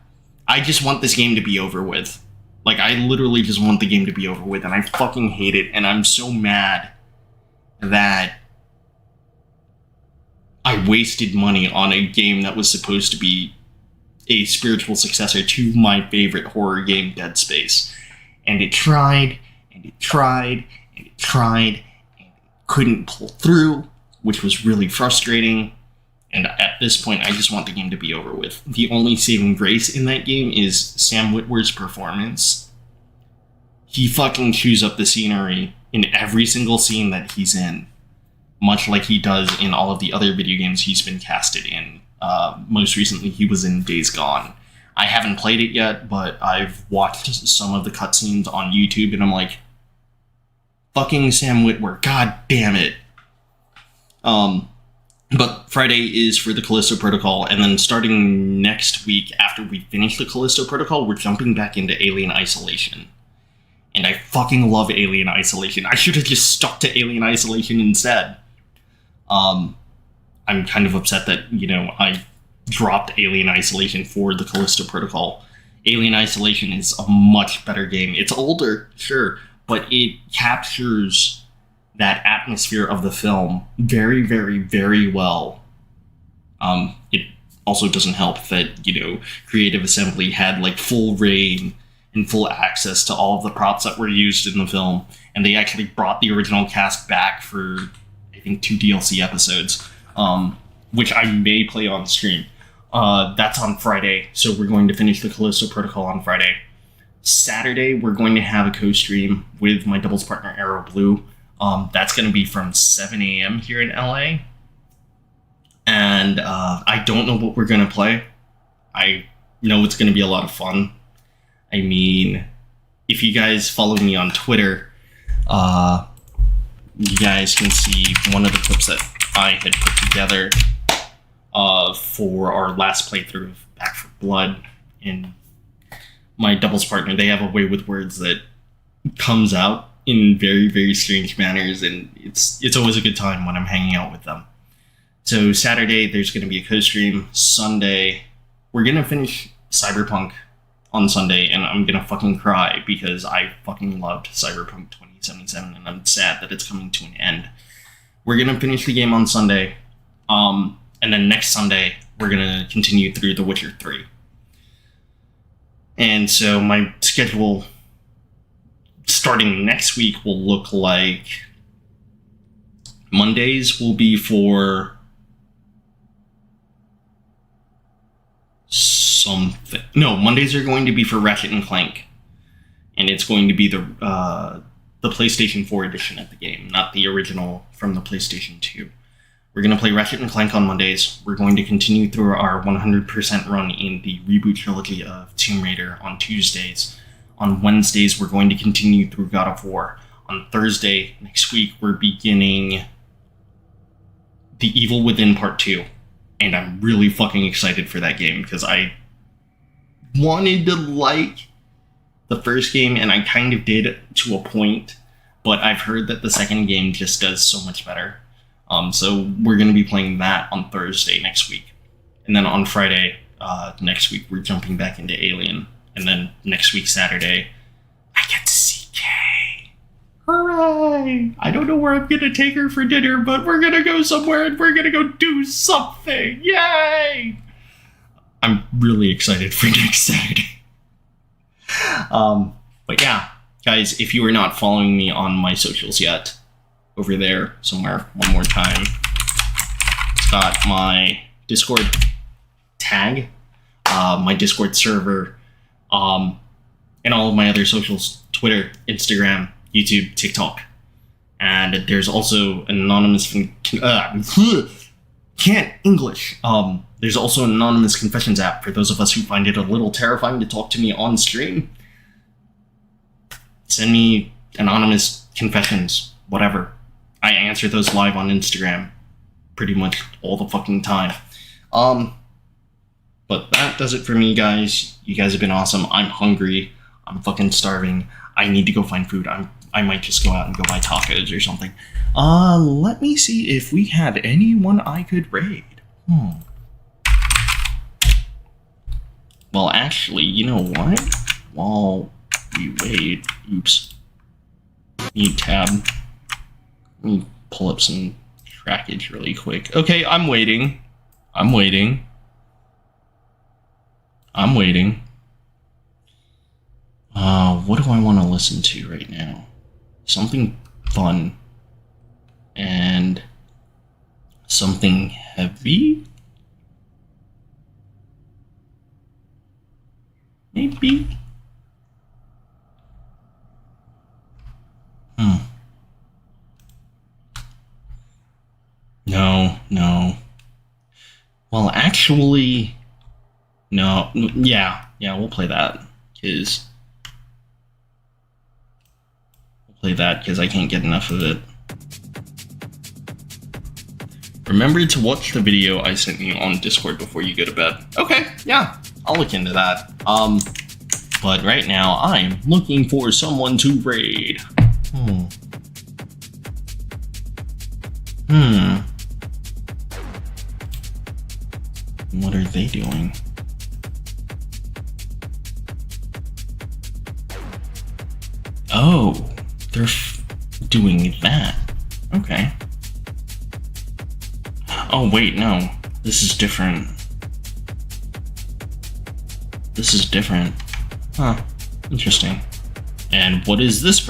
A: I just want this game to be over with. Like, I literally just want the game to be over with, and I fucking hate it, and I'm so mad that I wasted money on a game that was supposed to be a spiritual successor to my favorite horror game, Dead Space. And it tried, and it tried, and it tried, and it couldn't pull through, which was really frustrating. And at this point, I just want the game to be over with. The only saving grace in that game is Sam Witwer's performance. He fucking chews up the scenery in every single scene that he's in, much like he does in all of the other video games he's been casted in. Most recently, he was in Days Gone. I haven't played it yet, but I've watched some of the cutscenes on YouTube, and I'm like, fucking Sam Witwer, god damn it. But Friday is for the Callisto Protocol, and then starting next week, after we finish the Callisto Protocol, we're jumping back into Alien Isolation. And I fucking love Alien Isolation. I should have just stuck to Alien Isolation instead. I'm kind of upset that, I dropped Alien Isolation for the Callisto Protocol. Alien Isolation is a much better game. It's older, sure, but it captures that atmosphere of the film very, very, very well. It also doesn't help that, Creative Assembly had, full reign and full access to all of the props that were used in the film, and they actually brought the original cast back for, I think, 2 DLC episodes, which I may play on stream. That's on Friday, so we're going to finish the Callisto Protocol on Friday. Saturday, we're going to have a co-stream with my doubles partner, Arrow Blue. That's going to be from 7 a.m. here in LA. And I don't know what we're going to play. I know it's going to be a lot of fun. I mean, if you guys follow me on Twitter, you guys can see one of the clips that I had put together for our last playthrough of Back for Blood. And my doubles partner, they have a way with words that comes out in very, very strange manners, and it's always a good time when I'm hanging out with them. So Saturday, there's going to be a co-stream. Sunday, we're going to finish Cyberpunk on Sunday, and I'm going to fucking cry because I fucking loved Cyberpunk 2077, and I'm sad that it's coming to an end. We're going to finish the game on Sunday, and then next Sunday, we're going to continue through The Witcher 3. And so my schedule starting next week will look like Mondays will be for something. No, Mondays are going to be for Ratchet and Clank, and it's going to be the PlayStation 4 edition of the game, not the original from the PlayStation 2. We're going to play Ratchet and Clank on Mondays. We're going to continue through our 100% run in the reboot trilogy of Tomb Raider on Tuesdays. On Wednesdays, we're going to continue through God of War. On Thursday next week, we're beginning The Evil Within Part 2. And I'm really fucking excited for that game because I wanted to like the first game, and I kind of did to a point, but I've heard that the second game just does so much better. So we're going to be playing that on Thursday next week. And then on Friday next week, we're jumping back into Alien. And then next week, Saturday, I get to see Kay. Hooray! I don't know where I'm going to take her for dinner, but we're going to go somewhere and we're going to go do something. Yay! I'm really excited for next Saturday. But yeah, guys, if you are not following me on my socials yet, over there somewhere, one more time, it's got my Discord tag, my Discord server, and all of my other socials, Twitter, Instagram, YouTube, TikTok. And there's also an anonymous can't English. There's also an anonymous confessions app for those of us who find it a little terrifying to talk to me on stream. Send me anonymous confessions, whatever. I answer those live on Instagram pretty much all the fucking time. But that does it for me, guys. You guys have been awesome. I'm hungry. I'm fucking starving. I need to go find food. I might just go out and go buy tacos or something. Let me see if we had anyone I could raid. Well, actually, you know what? While we wait, oops. Need tab. Let me pull up some trackage really quick. Okay, I'm waiting. What do I want to listen to right now? Something fun. And something heavy? Maybe? No. Well, actually, no. Yeah, we'll play that. Because I can't get enough of it. Remember to watch the video I sent you on Discord before you go to bed. Okay, yeah, I'll look into that. But right now, I am looking for someone to raid. What are they doing? Oh, they're doing that. Okay. Oh, wait, no. This is different. Huh. Interesting. And what is this